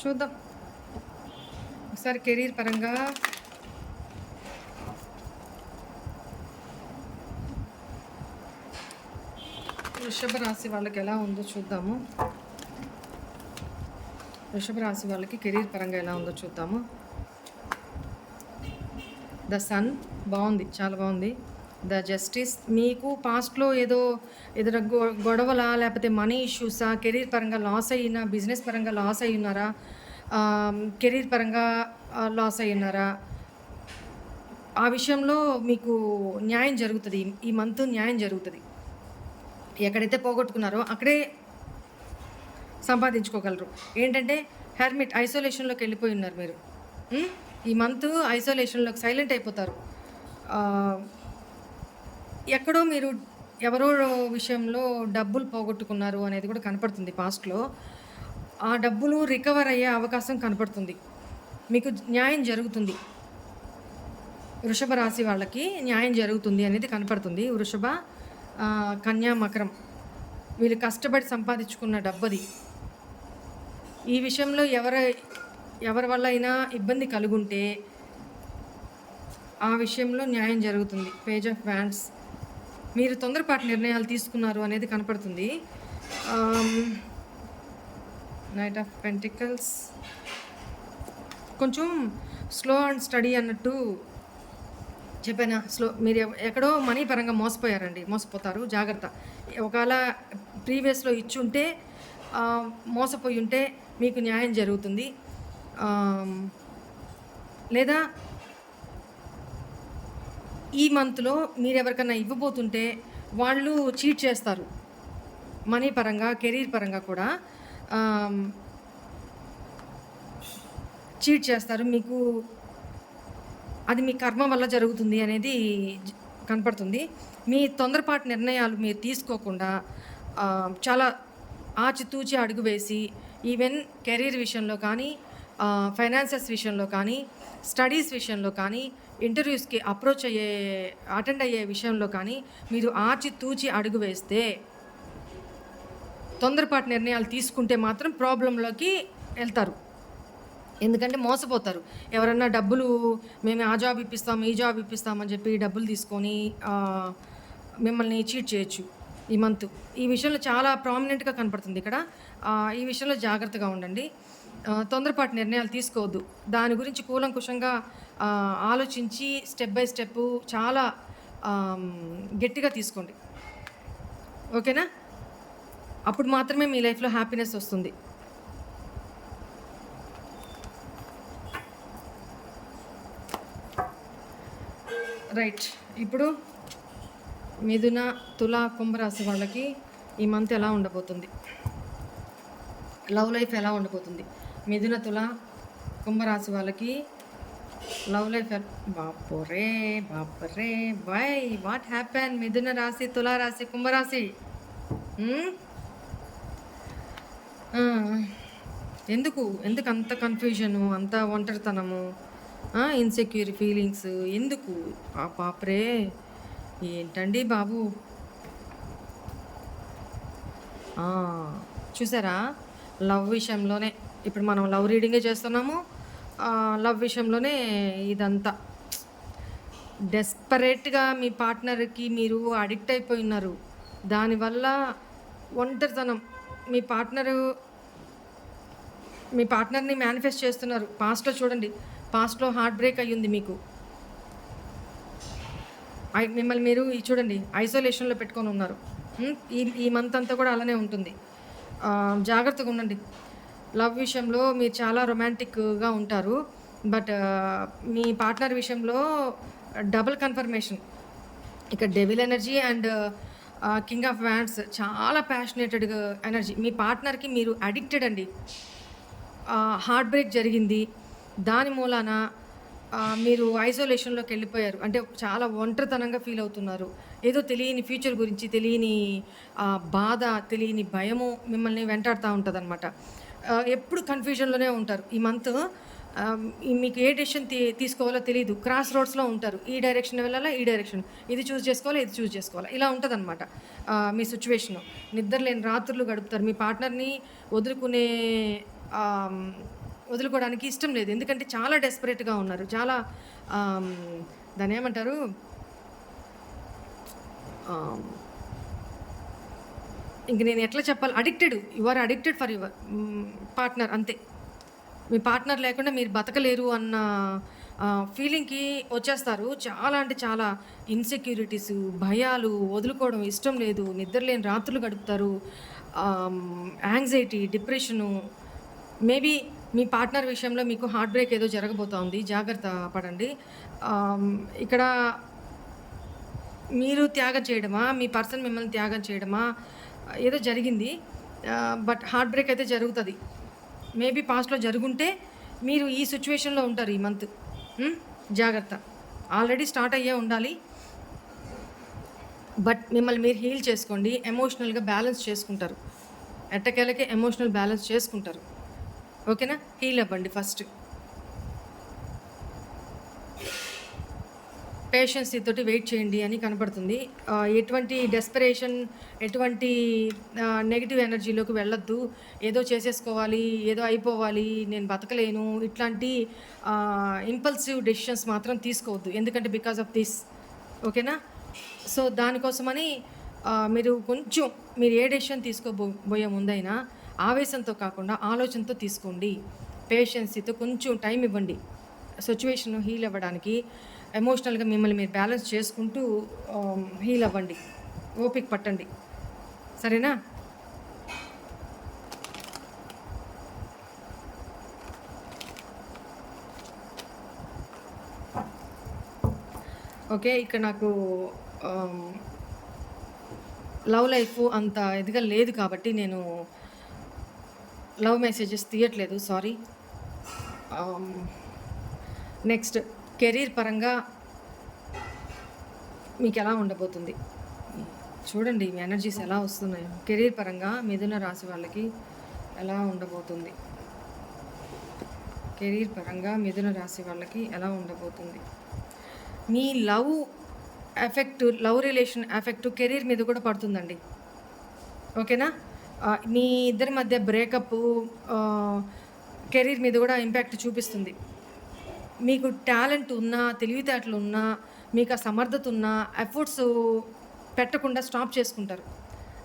[SPEAKER 1] చూద్దాం ఒకసారి కెరీర్ పరంగా. వృషభ రాశి వాళ్ళకి ఎలా ఉందో చూద్దాము. వృషభ రాశి వాళ్ళకి కెరీర్ పరంగా ఎలా ఉందో చూద్దాము. ద సన్ బాగుంది, చాలా బాగుంది. ద జస్టిస్, మీకు పాస్ట్లో ఏదైనా గొడవలా, లేకపోతే మనీ ఇష్యూసా, కెరీర్ పరంగా లాస్ అయినా, బిజినెస్ పరంగా లాస్ అయి ఉన్నారా, కెరీర్ పరంగా లాస్ అయి ఉన్నారా, ఆ విషయంలో మీకు న్యాయం జరుగుతుంది. ఈ మంత్ న్యాయం జరుగుతుంది. ఎక్కడైతే పోగొట్టుకున్నారో అక్కడే సంపాదించుకోగలరు. ఏంటంటే హెర్మిట్ ఐసోలేషన్లోకి వెళ్ళిపోయి ఉన్నారు మీరు. ఈ మంత్ ఐసోలేషన్లోకి సైలెంట్ అయిపోతారు. ఎక్కడో మీరు ఎవరో విషయంలో డబ్బులు పోగొట్టుకున్నారు అనేది కూడా కనపడుతుంది పాస్ట్లో. ఆ డబ్బులు రికవర్ అయ్యే అవకాశం కనపడుతుంది. మీకు న్యాయం జరుగుతుంది. వృషభ రాశి వాళ్ళకి న్యాయం జరుగుతుంది అనేది కనపడుతుంది. వృషభ, కన్యా, మకరం, వీళ్ళు కష్టపడి సంపాదించుకున్న డబ్బది. ఈ విషయంలో ఎవరి వల్ల అయినా ఇబ్బంది కలుగుంటే ఆ విషయంలో న్యాయం జరుగుతుంది. పేజ్ ఆఫ్ వ్యాండ్స్, మీరు తొందరపాటు నిర్ణయాలు తీసుకున్నారు అనేది కనపడుతుంది. నైట్ ఆఫ్ పెంటికల్స్, కొంచెం స్లో అండ్ స్టడీ అన్నట్టు చెప్పానా. మీరు ఎక్కడో మనీ పరంగా మోసపోతారు, జాగ్రత్త. ఒకవేళ ప్రీవియస్లో ఇచ్చుంటే, మోసపోయి ఉంటే మీకు న్యాయం జరుగుతుంది. లేదా ఈ మంత్లో మీరు ఎవరికన్నా ఇవ్వబోతుంటే వాళ్ళు చీట్ చేస్తారు. మనీ పరంగా, కెరీర్ పరంగా కూడా చీట్ చేస్తారు. మీకు అది మీ కర్మ వల్ల జరుగుతుంది అనేది కనపడుతుంది. మీ తొందరపాటు నిర్ణయాలు మీరు తీసుకోకుండా చాలా ఆచితూచి అడుగు వేసి, ఈవెన్ కెరీర్ విషయంలో కానీ, ఫైనాన్సెస్ విషయంలో కానీ, స్టడీస్ విషయంలో కానీ, ఇంటర్వ్యూస్కి అటెండ్ అయ్యే విషయంలో కానీ మీరు ఆచితూచి అడుగు వేస్తే, తొందరపాటు నిర్ణయాలు తీసుకుంటే మాత్రం ప్రాబ్లంలోకి వెళ్తారు. ఎందుకంటే మోసపోతారు. ఎవరన్నా డబ్బులు మేము ఆ జాబ్ ఇప్పిస్తాం, ఈ జాబ్ ఇప్పిస్తామని చెప్పి డబ్బులు తీసుకొని మిమ్మల్ని చీట్ చేయొచ్చు ఈ మంత్. ఈ విషయంలో చాలా ప్రామినెంట్గా కనపడుతుంది ఇక్కడ. ఈ విషయంలో జాగ్రత్తగా ఉండండి. తొందరపాటు నిర్ణయాలు తీసుకోవద్దు. దాని గురించి కూలంకుషంగా ఆలోచించి స్టెప్ బై స్టెప్ చాలా గట్టిగా తీసుకోండి. ఓకేనా? అప్పుడు మాత్రమే మీ లైఫ్లో హ్యాపీనెస్ వస్తుంది. రైట్, ఇప్పుడు మిథున, తుల, కుంభరాశి వాళ్ళకి ఈ మంత్ ఎలా ఉండబోతుంది, లవ్ లైఫ్ ఎలా ఉండబోతుంది? మిథున, తుల, కుంభరాశి వాళ్ళకి లవ్ లైఫ్. బాపరే వై వాట్ హ్యాపెన్? మిథున రాశి, తుల రాశి, కుంభరాశి, ఎందుకు అంత కన్ఫ్యూజను, అంత ఒంటరితనము, ఇన్సెక్యూర్ ఫీలింగ్స్ ఎందుకు? పాపరే, ఏంటండి బాబు? చూసారా, లవ్ విషయంలోనే ఇప్పుడు మనం లవ్ రీడింగే చేస్తున్నాము. లవ్ విషయంలోనే ఇదంతా డెస్పరేట్గా మీ పార్ట్నర్కి మీరు అడిక్ట్ అయిపోయి ఉన్నారు. దానివల్ల ఒంటరితనం, మీ పార్ట్నర్ని మేనిఫెస్ట్ చేస్తున్నారు. పాస్ట్లో చూడండి, పాస్ట్లో హార్ట్ బ్రేక్ అయ్యింది మీకు. మిమ్మల్ని మీరు చూడండి ఐసోలేషన్లో పెట్టుకొని ఉన్నారు. ఈ మంత్ అంతా కూడా అలానే ఉంటుంది. జాగ్రత్తగా ఉండండి. లవ్ విషయంలో మీరు చాలా రొమాంటిక్గా ఉంటారు. బట్ మీ పార్ట్నర్ విషయంలో డబుల్ కన్ఫర్మేషన్. ఇక devil energy and king of wands, చాలా ప్యాషనేటెడ్ ఎనర్జీ. మీ పార్ట్నర్కి మీరు అడిక్టెడ్ అండి. హార్ట్ బ్రేక్ జరిగింది, దాని మూలాన మీరు ఐసోలేషన్లోకి వెళ్ళిపోయారు. అంటే చాలా ఒంటరితనంగా ఫీల్ అవుతున్నారు. ఏదో తెలియని ఫ్యూచర్ గురించి తెలియని బాధ, తెలియని భయము మిమ్మల్ని వెంటాడుతూ ఉంటుంది అనమాట. ఎప్పుడు కన్ఫ్యూజన్లోనే ఉంటారు. ఈ మంత్ మీకు ఏ డెసిషన్ తీసుకోవాలో తెలీదు. క్రాస్ రోడ్స్‌లో ఉంటారు. ఈ డైరెక్షన్ వెళ్ళాలా, ఈ డైరెక్షన్. ఇది చూజ్ చేసుకోవాలా, ఇది చూజ్ చేసుకోవాలా. ఇలా ఉంటదనమాట మీ సిట్యుయేషను. నిద్ర లేని రాత్రులు గడుపుతారు. మీ పార్ట్నర్‌ని వదులుకునే ఆహ్, వదులుకోవడానికి ఇష్టం లేదు. ఎందుకంటే చాలా డెస్పరేట్‌గా ఉన్నారు. చాలా దాన్నేమంటారు? ఆహ్, ఇంక నేను ఎట్లా చెప్పాలి? Addicted. You are addicted for your partner అంతే. మీ పార్ట్నర్ లేకుండా మీరు బతకలేరు అన్న ఫీలింగ్‌కి వచ్చేస్తారు. చాలా అంటే చాలా ఇన్‌సెక్యూరిటీసు, భయాలు, వదులుకోవడం ఇష్టం లేదు, నిద్రలేని రాత్రులు గడుపుతారు. Anxiety, depression. మేబీ మీ పార్ట్నర్ విషయంలో మీకు హార్ట్ బ్రేక్ ఏదో జరగబోతోంది. జాగ్రత్త పడండి. ఇక్కడ మీరు త్యాగం చేయడమా, మీ పర్సన్ మిమ్మల్ని త్యాగం చేయడమా ఏదో జరిగింది. బట్ హార్ట్ బ్రేక్ అయితే జరుగుతది. మేబీ పాస్ట్‌లో జరుగుంటే మీరు ఈ సిట్యుయేషన్‌లో ఉంటారు ఈ మంత్. జాగ్రత్త. ఆల్రెడీ స్టార్ట్ అయ్యే ఉండాలి. బట్ మిమ్మల్ని మీరు హీల్ చేసుకోండి. ఎమోషనల్‌గా బ్యాలెన్స్ చేసుకుంటారు. ఎట్టకేలకి ఎమోషనల్ బ్యాలెన్స్ చేసుకుంటారు. ఓకేనా? హీల్ అవ్వండి ఫస్ట్. పేషెన్సీ తోటి వెయిట్ చేయండి అని కనపడుతుంది. ఎటువంటి డెస్పరేషన్, ఎటువంటి నెగెటివ్ ఎనర్జీలోకి వెళ్ళొద్దు. ఏదో చేసేసుకోవాలి, ఏదో అయిపోవాలి, నేను బతకలేను, ఇట్లాంటి ఇంపల్సివ్ డెసిషన్స్ మాత్రం తీసుకోవద్దు. ఎందుకంటే బికాస్ ఆఫ్ దిస్. ఓకేనా? సో దానికోసమని మీరు ఏ డెసిషన్ బోయే ముందైనా ఆవేశంతో కాకుండా ఆలోచనతో తీసుకోండి. పేషెన్సీతో కొంచెం టైం ఇవ్వండి సిచ్యువేషన్ హీల్ అవ్వడానికి. ఎమోషనల్గా మిమ్మల్ని మీరు బ్యాలెన్స్ చేసుకుంటూ హీల్ అవ్వండి. ఓపిక పట్టండి. సరేనా? ఓకే. ఇక్కడ నాకు లవ్ లైఫ్ అంత ఇదిగా లేదు కాబట్టి నేను లవ్ మెసేజెస్ తీయట్లేదు. సారీ. నెక్స్ట్ కెరీర్ పరంగా మీకు ఎలా ఉండబోతుంది చూడండి. మీ ఎనర్జీస్ ఎలా వస్తున్నాయో. కెరీర్ పరంగా మిథున రాశి వాళ్ళకి ఎలా ఉండబోతుంది? కెరీర్ పరంగా మిథున రాశి వాళ్ళకి ఎలా ఉండబోతుంది? మీ లవ్ రిలేషన్ ఎఫెక్ట్ కెరీర్ మీద కూడా పడుతుందండి. ఓకేనా? మీ ఇద్దరి మధ్య బ్రేకప్ కెరీర్ మీద కూడా ఇంపాక్ట్ చూపిస్తుంది. మీకు టాలెంట్ ఉన్నా, తెలివితేటలు ఉన్నా, మీకు ఆ సమర్థత ఉన్నా ఎఫర్ట్స్ పెట్టకుండా స్టాప్ చేసుకుంటారు.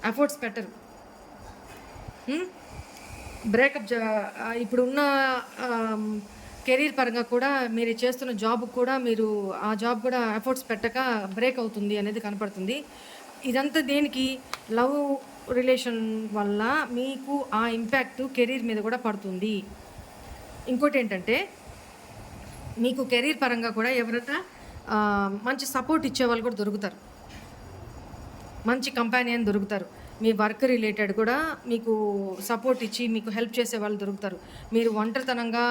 [SPEAKER 1] ఎఫర్ట్స్ పెట్టరు. బ్రేకప్ ఇప్పుడున్న కెరీర్ పరంగా కూడా మీరు చేస్తున్న జాబ్ కూడా ఆ జాబ్ కూడా ఎఫర్ట్స్ పెట్టక బ్రేక్ అవుతుంది అనేది కనపడుతుంది. ఇదంతా దేనికి? లవ్ రిలేషన్ వల్ల మీకు ఆ ఇంపాక్ట్ కెరీర్ మీద కూడా పడుతుంది. ఇంకోటి ఏంటంటే మీకు కెరీర్ పరంగా కూడా ఎవరైనా మంచి సపోర్ట్ ఇచ్చేవాళ్ళు కూడా దొరుకుతారు. మంచి కంపానియన్ దొరుకుతారు. మీ వర్క్ రిలేటెడ్ కూడా మీకు సపోర్ట్ ఇచ్చి మీకు హెల్ప్ చేసే వాళ్ళు దొరుకుతారు. మీరు ఒంటరితనంగా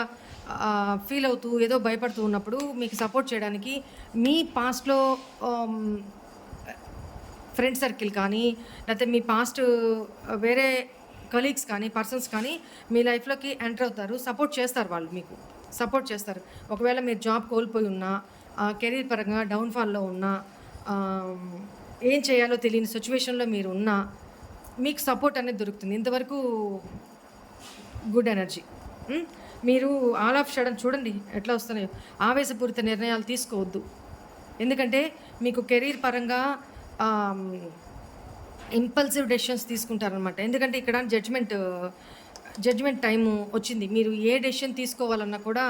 [SPEAKER 1] ఫీల్ అవుతూ ఏదో భయపడుతూ ఉన్నప్పుడు మీకు సపోర్ట్ చేయడానికి మీ పాస్ట్లో ఫ్రెండ్ సర్కిల్ కానీ, లేకపోతే మీ పాస్ట్ వేరే కలీగ్స్ కానీ, పర్సన్స్ కానీ మీ లైఫ్లోకి ఎంటర్ అవుతారు. సపోర్ట్ చేస్తారు. వాళ్ళు మీకు సపోర్ట్ చేస్తారు. ఒకవేళ మీరు జాబ్ కోల్పోయి ఉన్నా, కెరీర్ పరంగా డౌన్ఫాల్లో ఉన్నా, ఏం చేయాలో తెలియని సిచ్యువేషన్లో మీరు ఉన్నా మీకు సపోర్ట్ అనేది దొరుకుతుంది. ఇంతవరకు గుడ్ ఎనర్జీ. మీరు ఆల్ ఆఫ్ సడన్ చూడండి ఎట్లా వస్తున్నాయో. ఆవేశపూరిత నిర్ణయాలు తీసుకోవద్దు. ఎందుకంటే మీకు కెరీర్ పరంగా ఇంపల్సివ్ డెసిషన్స్ తీసుకుంటారనమాట. ఎందుకంటే ఇక్కడ జడ్జ్మెంట్ టైము వచ్చింది. మీరు ఏ డెసిషన్ తీసుకోవాలన్నా కూడా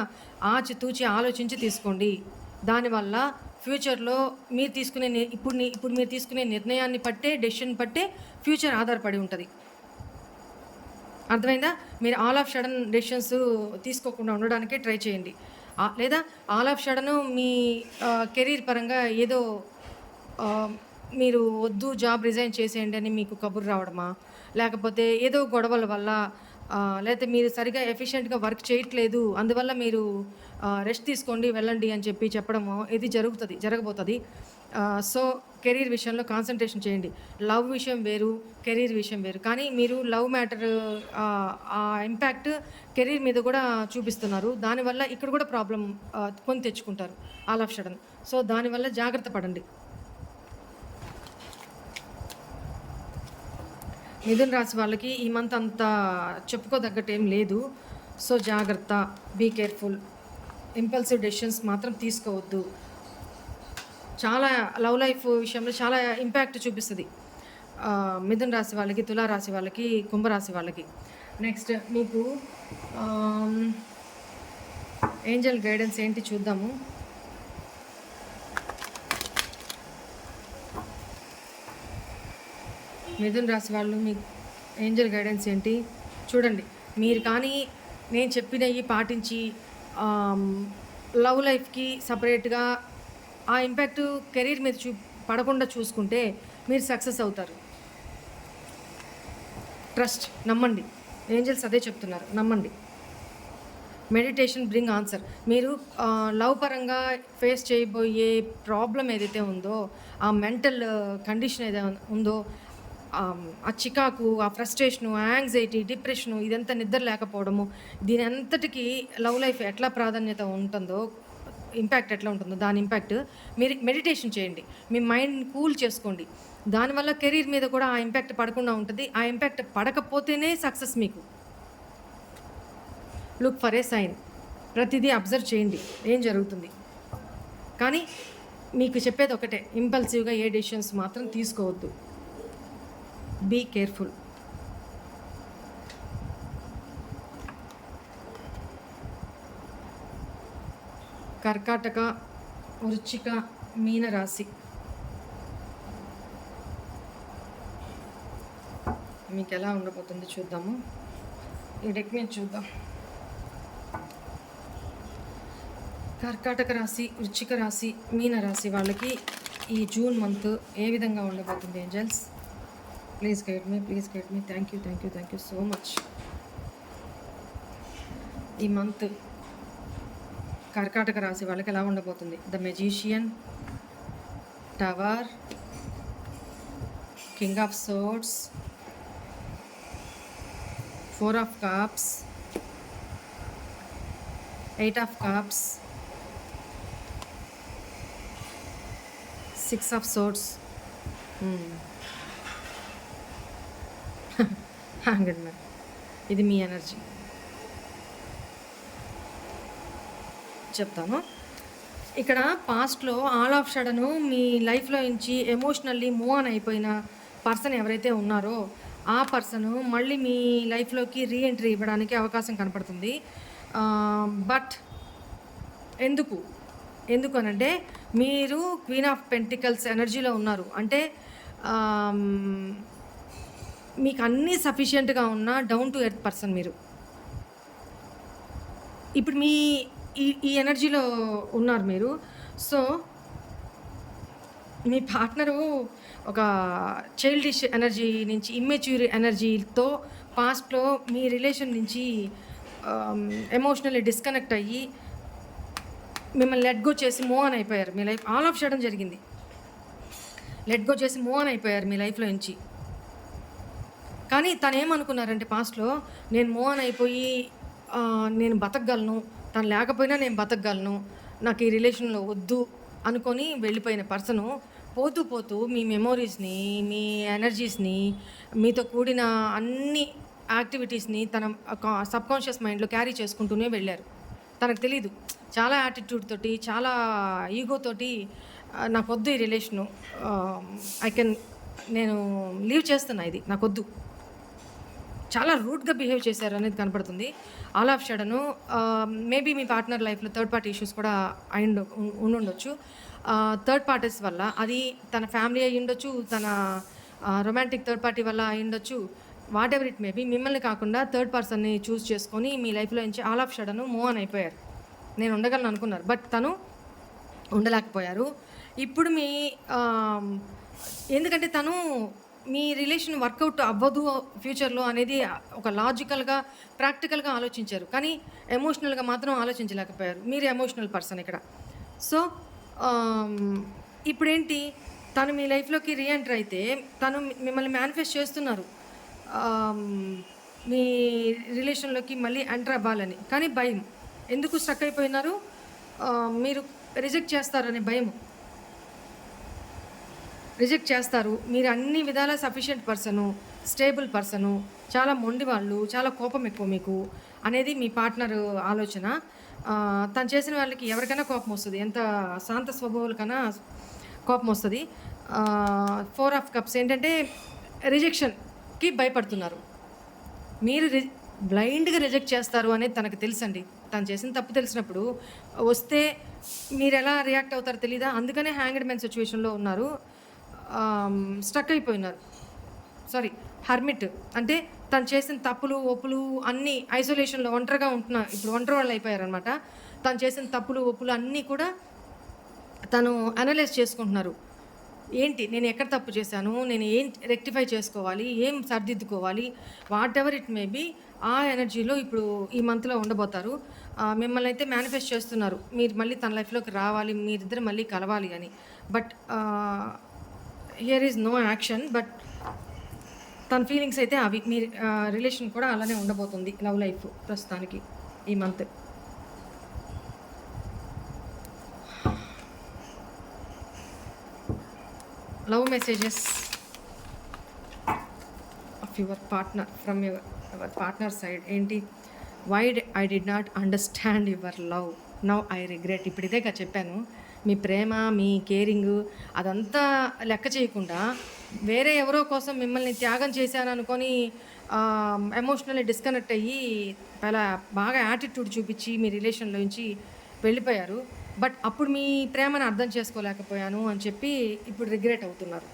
[SPEAKER 1] ఆచితూచి ఆలోచించి తీసుకోండి. దానివల్ల ఫ్యూచర్లో ఇప్పుడు మీరు తీసుకునే నిర్ణయాన్ని డెసిషన్ పట్టే ఫ్యూచర్ ఆధారపడి ఉంటుంది. అర్థమైందా? మీరు ఆల్ ఆఫ్ సడన్ డెసిషన్స్ తీసుకోకుండా ఉండడానికే ట్రై చేయండి. లేదా all of sudden me career పరంగా ఏదో మీరు వద్దు జాబ్ రిజైన్ చేసేయండి అని మీకు కబురు రావడమా, లేకపోతే ఏదో గొడవల వల్ల, లేకపోతే మీరు సరిగా ఎఫిషియెంట్గా వర్క్ చేయట్లేదు అందువల్ల మీరు రెస్ట్ తీసుకోండి వెళ్ళండి అని చెప్పడము ఇది జరగబోతుంది. సో కెరీర్ విషయంలో కాన్సంట్రేషన్ చేయండి. లవ్ విషయం వేరు, కెరీర్ విషయం వేరు. కానీ మీరు లవ్ మ్యాటర్ ఆ ఇంపాక్ట్ కెరీర్ మీద కూడా చూపిస్తున్నారు. దానివల్ల ఇక్కడ కూడా ప్రాబ్లమ్ కొని తెచ్చుకుంటారు ఆల్ ఆఫ్ సడన్. సో దానివల్ల జాగ్రత్త పడండి. మిథున రాశి వాళ్ళకి ఈ మంత్ అంత చెప్పుకోదగ్గట్టు ఏం లేదు. సో జాగ్రత్త, బీ కేర్ఫుల్. ఇంపల్సివ్ డెసిషన్స్ మాత్రం తీసుకోవద్దు. చాలా లవ్ లైఫ్ విషయంలో చాలా ఇంపాక్ట్ చూపిస్తుంది మిథున రాశి వాళ్ళకి, తులారాశి వాళ్ళకి, కుంభరాశి వాళ్ళకి. నెక్స్ట్ మీకు ఏంజల్ గైడెన్స్ ఏంటి చూద్దాము. మిథున రాశి వాళ్ళు మీ ఏంజల్ గైడెన్స్ ఏంటి చూడండి. మీరు కానీ నేను చెప్పినవి పాటించి లవ్ లైఫ్కి సపరేట్గా ఆ ఇంపాక్ట్ కెరీర్ మీద పడకుండా చూసుకుంటే మీరు సక్సెస్ అవుతారు. ట్రస్ట్, నమ్మండి. ఏంజల్స్ అదే చెప్తున్నారు, నమ్మండి. Meditation bring answer. మీరు లవ్ పరంగా ఫేస్ చేయబోయే ప్రాబ్లం ఏదైతే ఉందో, ఆ మెంటల్ కండిషన్ ఏదైతే ఉందో, ఆ చికాకు, ఆ ఫ్రస్ట్రేషను, యాంగ్జైటీ, డిప్రెషను, ఇదంతా నిద్ర లేకపోవడము, దీని అంతటికీ లవ్ లైఫ్ ఎట్లా ప్రాధాన్యత ఉంటుందో, ఇంపాక్ట్ ఎట్లా ఉంటుందో దాని ఇంపాక్ట్ మీరు మెడిటేషన్ చేయండి. మీ మైండ్ని కూల్ చేసుకోండి. దానివల్ల కెరీర్ మీద కూడా ఆ ఇంపాక్ట్ పడకుండా ఉంటుంది. ఆ ఇంపాక్ట్ పడకపోతేనే సక్సెస్ మీకు. Look for a sign. ప్రతిదీ అబ్జర్వ్ చేయండి ఏం జరుగుతుంది. కానీ మీకు చెప్పేది ఒకటే, ఇంపల్సివ్గా ఏ డెసిషన్స్ మాత్రం తీసుకోవద్దు. Be careful. కర్కాటక, వృశ్చిక, మీన రాశి మీకు ఎలా ఉండబోతుంది చూద్దాము. ఈ డెక్ మీద చూద్దాం. కర్కాటక రాశి, వృశ్చిక రాశి, మీన రాశి వాళ్ళకి ఈ జూన్ మంత్ ఏ విధంగా ఉండబోతుంది angels? Please guide me, please guide me. Thank you so much. ఈ మంత్ కర్కాటక రాశి వాళ్ళకి ఎలా ఉండబోతుంది? The magician, tower, king of swords, 4 of cups, 8 of cups, 6 of swords. Hanged man. ఇది మీ ఎనర్జీ చెప్తాను. ఇక్కడ పాస్ట్లో ఆల్ ఆఫ్ సడను మీ లైఫ్లో నుంచి ఎమోషనల్లీ మూవ్ ఆన్ అయిపోయిన పర్సన్ ఎవరైతే ఉన్నారో ఆ పర్సన్ మళ్ళీ మీ లైఫ్లోకి రీఎంట్రీ ఇవ్వడానికి అవకాశం కనపడుతుంది. బట్ ఎందుకు అనంటే మీరు క్వీన్ ఆఫ్ పెంటికల్స్ ఎనర్జీలో ఉన్నారు. అంటే మీకు అన్నీ సఫిషియెంట్గా ఉన్న డౌన్ టు ఎర్త్ పర్సన్ మీరు. ఇప్పుడు మీ ఈ ఎనర్జీలో ఉన్నారు మీరు. సో మీ పార్ట్నరు ఒక చైల్డిష్ ఎనర్జీ నుంచి, ఇమ్మెచ్యూర్ ఎనర్జీతో పాస్ట్లో మీ రిలేషన్ నుంచి ఎమోషనల్లీ డిస్కనెక్ట్ అయ్యి మిమ్మల్ని లెట్ గో చేసి మూవ్ ఆన్ అయిపోయారు. మీ లైఫ్ ఆల్ ఆఫ్ సడన్ జరిగింది. లెట్ గో చేసి మూవ్ ఆన్ అయిపోయారు మీ లైఫ్లో నుంచి. కానీ తను ఏమనుకున్నారంటే పాస్ట్లో నేను మూవ్ ఆన్ అయిపోయి నేను బతకగలను, తను లేకపోయినా నేను బతకగలను, నాకు ఈ రిలేషన్లో వద్దు అనుకొని వెళ్ళిపోయిన పర్సను పోతూ మీ మెమోరీస్ని, మీ ఎనర్జీస్ని, మీతో కూడిన అన్ని యాక్టివిటీస్ని తన సబ్కాన్షియస్ మైండ్లో క్యారీ చేసుకుంటూనే వెళ్ళారు. తనకు తెలీదు. చాలా యాటిట్యూడ్ తోటి, చాలా ఈగోతోటి నాకు వద్దు ఈ రిలేషను, నేను లీవ్ చేస్తున్నా, ఇది నాకొద్దు, చాలా రూడ్గా బిహేవ్ చేశారు అనేది కనపడుతుంది. ఆల్ ఆఫ్ సడను మేబీ మీ పార్ట్నర్ లైఫ్లో థర్డ్ పార్టీ ఇష్యూస్ కూడా ఉండుండొచ్చు. థర్డ్ పార్టీస్ వల్ల, అది తన ఫ్యామిలీ అయి ఉండొచ్చు, తన రొమాంటిక్ థర్డ్ పార్టీ వల్ల అయి ఉండొచ్చు. వాట్ ఎవర్ ఇట్ మేబీ, మిమ్మల్ని కాకుండా థర్డ్ పర్సన్ని చూస్ చేసుకొని మీ లైఫ్లో నుంచి ఆల్ ఆఫ్ సడను మూవ్ ఆన్ అయిపోయారు. నేను ఉండగలను అనుకున్నారు, బట్ తను ఉండలేకపోయారు. ఇప్పుడు ఎందుకంటే తను మీ రిలేషన్ వర్కౌట్ అవ్వదు ఫ్యూచర్లో అనేది ఒక లాజికల్గా, ప్రాక్టికల్గా ఆలోచించారు. కానీ ఎమోషనల్గా మాత్రం ఆలోచించలేకపోయారు. మీరు ఎమోషనల్ పర్సన్ ఇక్కడ. సో ఇప్పుడేంటి, తను మీ లైఫ్లోకి రీఎంటర్ అయితే తను మిమ్మల్ని మేనిఫెస్ట్ చేస్తున్నారు మీ రిలేషన్లోకి మళ్ళీ ఎంటర్ అవ్వాలని. కానీ భయం, ఎందుకు స్ట్రక్ అయిపోయినారు? మీరు రిజెక్ట్ చేస్తారనే భయం. రిజెక్ట్ చేస్తారు. మీరు అన్ని విధాల సఫిషియెంట్ పర్సను, స్టేబుల్ పర్సను, చాలా మొండి వాళ్ళు, చాలా కోపం ఎక్కువ మీకు అనేది మీ పార్ట్నర్ ఆలోచన. తను చేసిన వాళ్ళకి ఎవరికైనా కోపం వస్తుంది, ఎంత శాంత స్వభావాలకైనా కోపం వస్తుంది. 4 ఆఫ్ కప్స్ ఏంటంటే రిజెక్షన్కి భయపడుతున్నారు. మీరు బ్లైండ్గా రిజెక్ట్ చేస్తారు అనేది తనకు తెలుసండి. తను చేసిన తప్పు తెలిసినప్పుడు వస్తే మీరు ఎలా రియాక్ట్ అవుతారో తెలీదా? అందుకనే హ్యాంగ్డ్ మ్యాన్ సిచ్యువేషన్లో ఉన్నారు, స్ట్రక్ అయిపోయినారు. సారీ, హర్మిట్ అంటే తను చేసిన తప్పులు ఒప్పులు అన్నీ ఐసోలేషన్లో ఒంటరిగా ఉంటున్నారు. ఇప్పుడు ఒంటరి వాళ్ళు అయిపోయారనమాట. తను చేసిన తప్పులు ఒప్పులు అన్నీ కూడా తను అనలైజ్ చేసుకుంటున్నారు. ఏంటి, నేను ఎక్కడ తప్పు చేశాను, నేను ఏం రెక్టిఫై చేసుకోవాలి, ఏం సరిదిద్దుకోవాలి, whatever it may be. ఆ ఎనర్జీలో ఇప్పుడు ఈ మంత్లో ఉండబోతారు. మిమ్మల్ని అయితే మేనిఫెస్ట్ చేస్తున్నారు, మీరు మళ్ళీ తన లైఫ్లోకి రావాలి, మీరిద్దరు మళ్ళీ కలవాలి అని. But here is no action. But తన ఫీలింగ్స్ అయితే అవి. మీ రిలేషన్ కూడా అలానే ఉండబోతుంది, లవ్ లైఫ్ ప్రస్తుతానికి ఈ month. Love messages of your partner from your partner side ఏంటి? Why I did not understand your love, now I regret. ఇప్పుడు ఇదేగా చెప్పాను, మీ ప్రేమ, మీ కేరింగ్ అదంతా లెక్క చేయకుండా వేరే ఎవరో కోసం మిమ్మల్ని త్యాగం చేశాను అనుకొని ఎమోషనల్లీ డిస్కనెక్ట్ అయ్యి చాలా బాగా యాటిట్యూడ్ చూపించి మీ రిలేషన్లో నుంచి వెళ్ళిపోయారు. బట్ అప్పుడు మీ ప్రేమను అర్థం చేసుకోలేకపోయాను అని చెప్పి ఇప్పుడు రిగ్రెట్ అవుతున్నారు.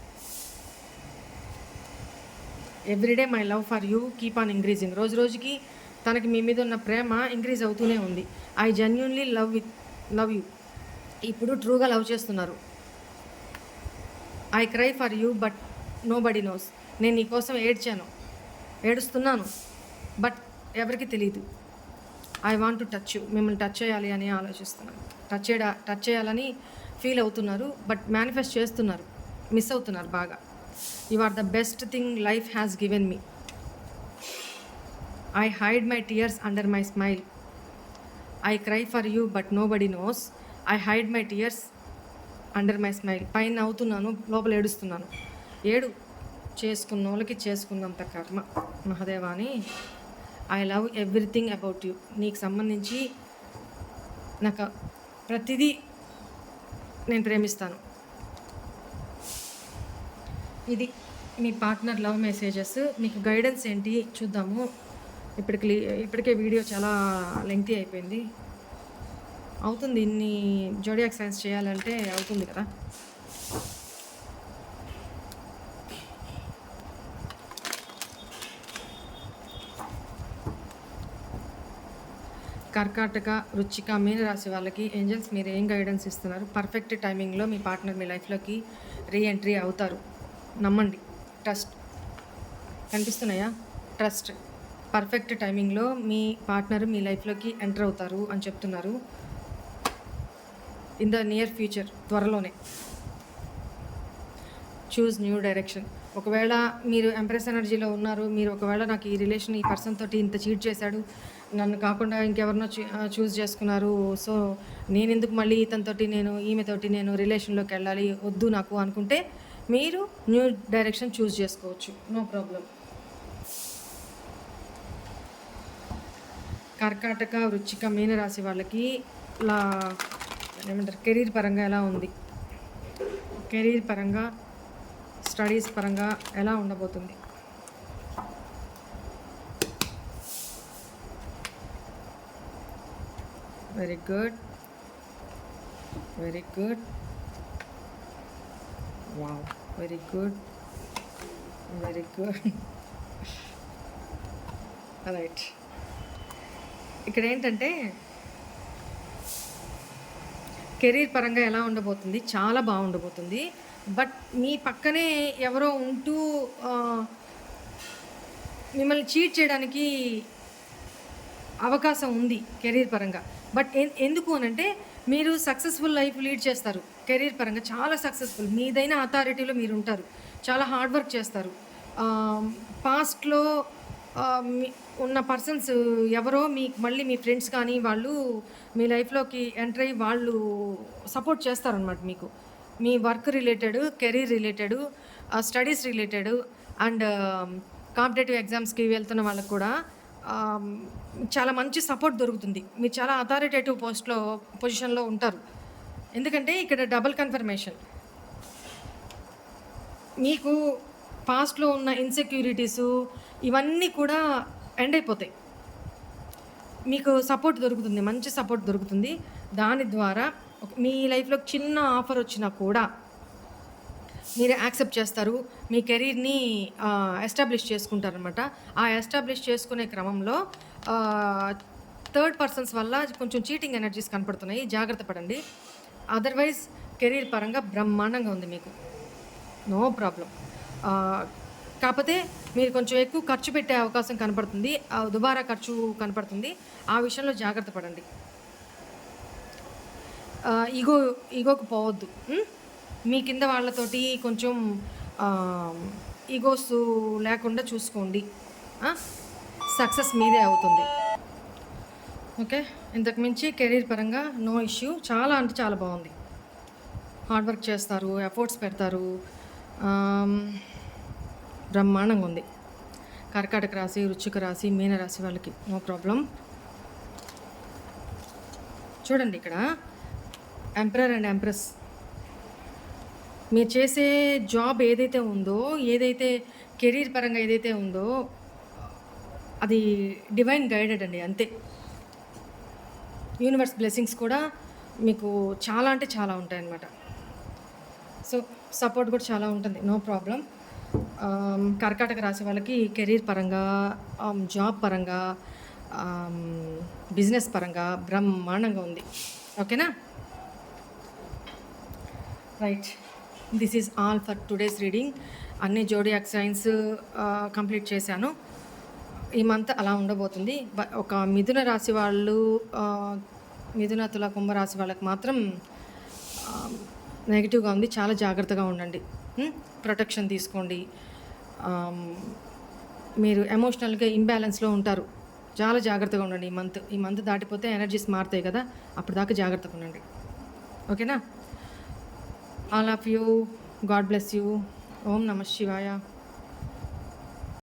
[SPEAKER 1] Everyday my love for you keep on increasing. రోజు రోజుకి తనకి మీ మీద ఉన్న ప్రేమ ఇంక్రీజ్ అవుతూనే ఉంది. I genuinely love you. ఇప్పుడు ట్రూగా లవ్ చేస్తున్నారు. I cry for you but nobody knows. నేను నీకోసం ఏడుస్తున్నాను బట్ ఎవరికి తెలియదు. I want to touch you. మిమ్మల్ని టచ్ చేయాలి అని ఆలోచిస్తున్నాను. టచ్ చేయాలని ఫీల్ అవుతున్నారు, బట్ మేనిఫెస్ట్ చేస్తున్నారు, మిస్ అవుతున్నారు బాగా. You are the best thing life has given me. I hide my tears under my smile. I cry for you but nobody knows. I hide my tears under my smile. పైన అవుతున్నాను, లోపల ఏడుస్తున్నాను. ఏడు చేసుకున్న వాళ్ళకి చేసుకున్నంత కర్మ మహాదేవా అని. I love everything about you. నీకు సంబంధించి నాకు ప్రతిదీ నేను ప్రేమిస్తాను. ఇది మీ పార్ట్నర్ లవ్ మెసేజెస్. మీకు గైడెన్స్ ఏంటి చూద్దాము. ఇప్పటికే వీడియో చాలా లెంగ్తీ అయిపోయింది. అవుతుంది, ఇన్ని జోడియాక్ సైన్స్ చేయాలంటే అవుతుంది కదా. కర్కాటక, వృశ్చిక, మీన రాశి వాళ్ళకి ఏంజల్స్ మీరు ఏం గైడెన్స్ ఇస్తున్నారు? పర్ఫెక్ట్ టైమింగ్లో మీ పార్ట్నర్ మీ లైఫ్లోకి రీఎంట్రీ అవుతారు. నమ్మండి, ట్రస్ట్. కనిపిస్తున్నాయా? ట్రస్ట్. పర్ఫెక్ట్ టైమింగ్లో మీ పార్ట్నర్ మీ లైఫ్లోకి ఎంటర్ అవుతారు అని చెప్తున్నారు. ఇన్ ద నియర్ ఫ్యూచర్, త్వరలోనే. Choose new direction. ఒకవేళ మీరు ఎంప్రెస్ ఎనర్జీలో ఉన్నారు, మీరు ఒకవేళ నాకు ఈ రిలేషన్, ఈ పర్సన్ తోటి ఇంత చీట్ చేశాడు, నన్ను కాకుండా ఇంకెవరినో చూస్ చేసుకున్నారు, సో నేను ఎందుకు మళ్ళీ ఇతనితోటి ఈమెతోటి నేను రిలేషన్లోకి వెళ్ళాలి, వద్దు నాకు అనుకుంటే మీరు న్యూ డైరెక్షన్ చూస్ చేసుకోవచ్చు, నో ప్రాబ్లం. కర్కాటక, వృశ్చిక, మీన రాశి వాళ్ళకి ఏమంటారు, కెరీర్ పరంగా ఎలా ఉంది? కెరీర్ పరంగా, స్టడీస్ పరంగా ఎలా ఉండబోతుంది? Very good, very good, wow, very good, very good. Right. ఇక్కడ ఏంటంటే కెరీర్ పరంగా ఎలా ఉండబోతుంది? చాలా బాగుండబోతుంది. బట్ మీ పక్కనే ఎవరో ఉంటూ మిమ్మల్ని చీట్ చేయడానికి అవకాశం ఉంది కెరీర్ పరంగా. బట్ ఎందుకు అనంటే మీరు సక్సెస్ఫుల్ లైఫ్ లీడ్ చేస్తారు. కెరీర్ పరంగా చాలా సక్సెస్ఫుల్. మీదైన అథారిటీలో మీరు ఉంటారు. చాలా హార్డ్ వర్క్ చేస్తారు. పాస్ట్‌లో మీ ఉన్న పర్సన్స్ ఎవరో మీకు మళ్ళీ మీ ఫ్రెండ్స్ కానీ వాళ్ళు మీ లైఫ్‌లోకి ఎంటర్ అయ్యి వాళ్ళు సపోర్ట్ చేస్తారనమాట మీకు. మీ work related, career related, studies related and competitive ఎగ్జామ్స్‌కి వెళ్తున్న వాళ్ళకి కూడా ఆహ్, చాలా మంచి సపోర్ట్ దొరుకుతుంది. మీరు చాలా అథారిటేటివ్ పొజిషన్‌లో ఉంటారు. ఎందుకంటే ఇక్కడ డబుల్ కన్ఫర్మేషన్. మీకు పాస్ట్‌లో ఉన్న ఇన్‌సెక్యూరిటీసు ఇవన్నీ కూడా ఎండ్ అయిపోతాయి. మీకు సపోర్ట్ దొరుకుతుంది. మంచి సపోర్ట్ దొరుకుతుంది. దాని ద్వారా మీ లైఫ్‌లో చిన్న ఆఫర్ వచ్చినా కూడా మీరు యాక్సెప్ట్ చేస్తారు. మీ కెరీర్‌ని ఎస్టాబ్లిష్ చేసుకుంటారనమాట. ఆ ఎస్టాబ్లిష్ చేసుకునే క్రమంలో థర్డ్ పర్సన్స్ వల్ల కొంచెం చీటింగ్ ఎనర్జీస్ కనపడుతున్నాయి. జాగ్రత్త పడండి. అదర్‌వైజ్ కెరీర్ పరంగా బ్రహ్మాండంగా ఉంది మీకు. No problem. కాపోతే మీరు కొంచెం ఎక్కువ ఖర్చు పెట్టే అవకాశం కనపడుతుంది. దుబారా ఖర్చు కనపడుతుంది. ఆ విషయంలో జాగ్రత్త పడండి. ఈగోకి పోవద్దు. మీ కింద వాళ్ళతోటి కొంచెం ఈగోస్ లేకుండా చూసుకోండి. సక్సెస్ మీదే అవుతుంది. ఓకే. ఇంతకు మించి కెరీర్ పరంగా నో ఇష్యూ. చాలా అంటే చాలా బాగుంది. హార్డ్ వర్క్ చేస్తారు, ఎఫర్ట్స్ పెడతారు. బ్రహ్మాండంగా ఉంది. కర్కాటక రాశి, వృశ్చిక రాశి, మీన రాశి వాళ్ళకి నో ప్రాబ్లం. చూడండి ఇక్కడ ఎంపరర్ అండ్ ఎంప్రెస్. మీరు చేసే జాబ్ ఏదైతే ఉందో, ఏదైతే కెరీర్ పరంగా ఏదైతే ఉందో అది డివైన్ గైడెడ్ అండి, అంతే. యూనివర్స్ బ్లెస్సింగ్స్ కూడా మీకు చాలా అంటే చాలా ఉంటాయన్నమాట. సో సపోర్ట్ కూడా చాలా ఉంటుంది. No problem. కర్కాటక రాశి వాళ్ళకి కెరీర్ పరంగా, జాబ్ పరంగా, బిజినెస్ పరంగా బ్రహ్మాండంగా ఉంది. ఓకేనా? Right. This is all for today's reading. అన్ని జోడియాక్ సైన్స్ కంప్లీట్ చేశాను. ఈ మంత్ అలా ఉండబోతుంది. ఒక మిథున రాశి వాళ్ళు, మిథున, తుల, కుంభరాశి వాళ్ళకి మాత్రం నెగిటివ్గా ఉంది. చాలా జాగ్రత్తగా ఉండండి. ప్రొటెక్షన్ తీసుకోండి. మీరు ఎమోషనల్గా ఇంబ్యాలెన్స్లో ఉంటారు. చాలా జాగ్రత్తగా ఉండండి ఈ మంత్ దాటిపోతే ఎనర్జీస్ మారుతాయి కదా, అప్పుడు దాకా జాగ్రత్తగా ఉండండి. ఓకేనా? All of you, god bless you. ఓం నమః శివాయ.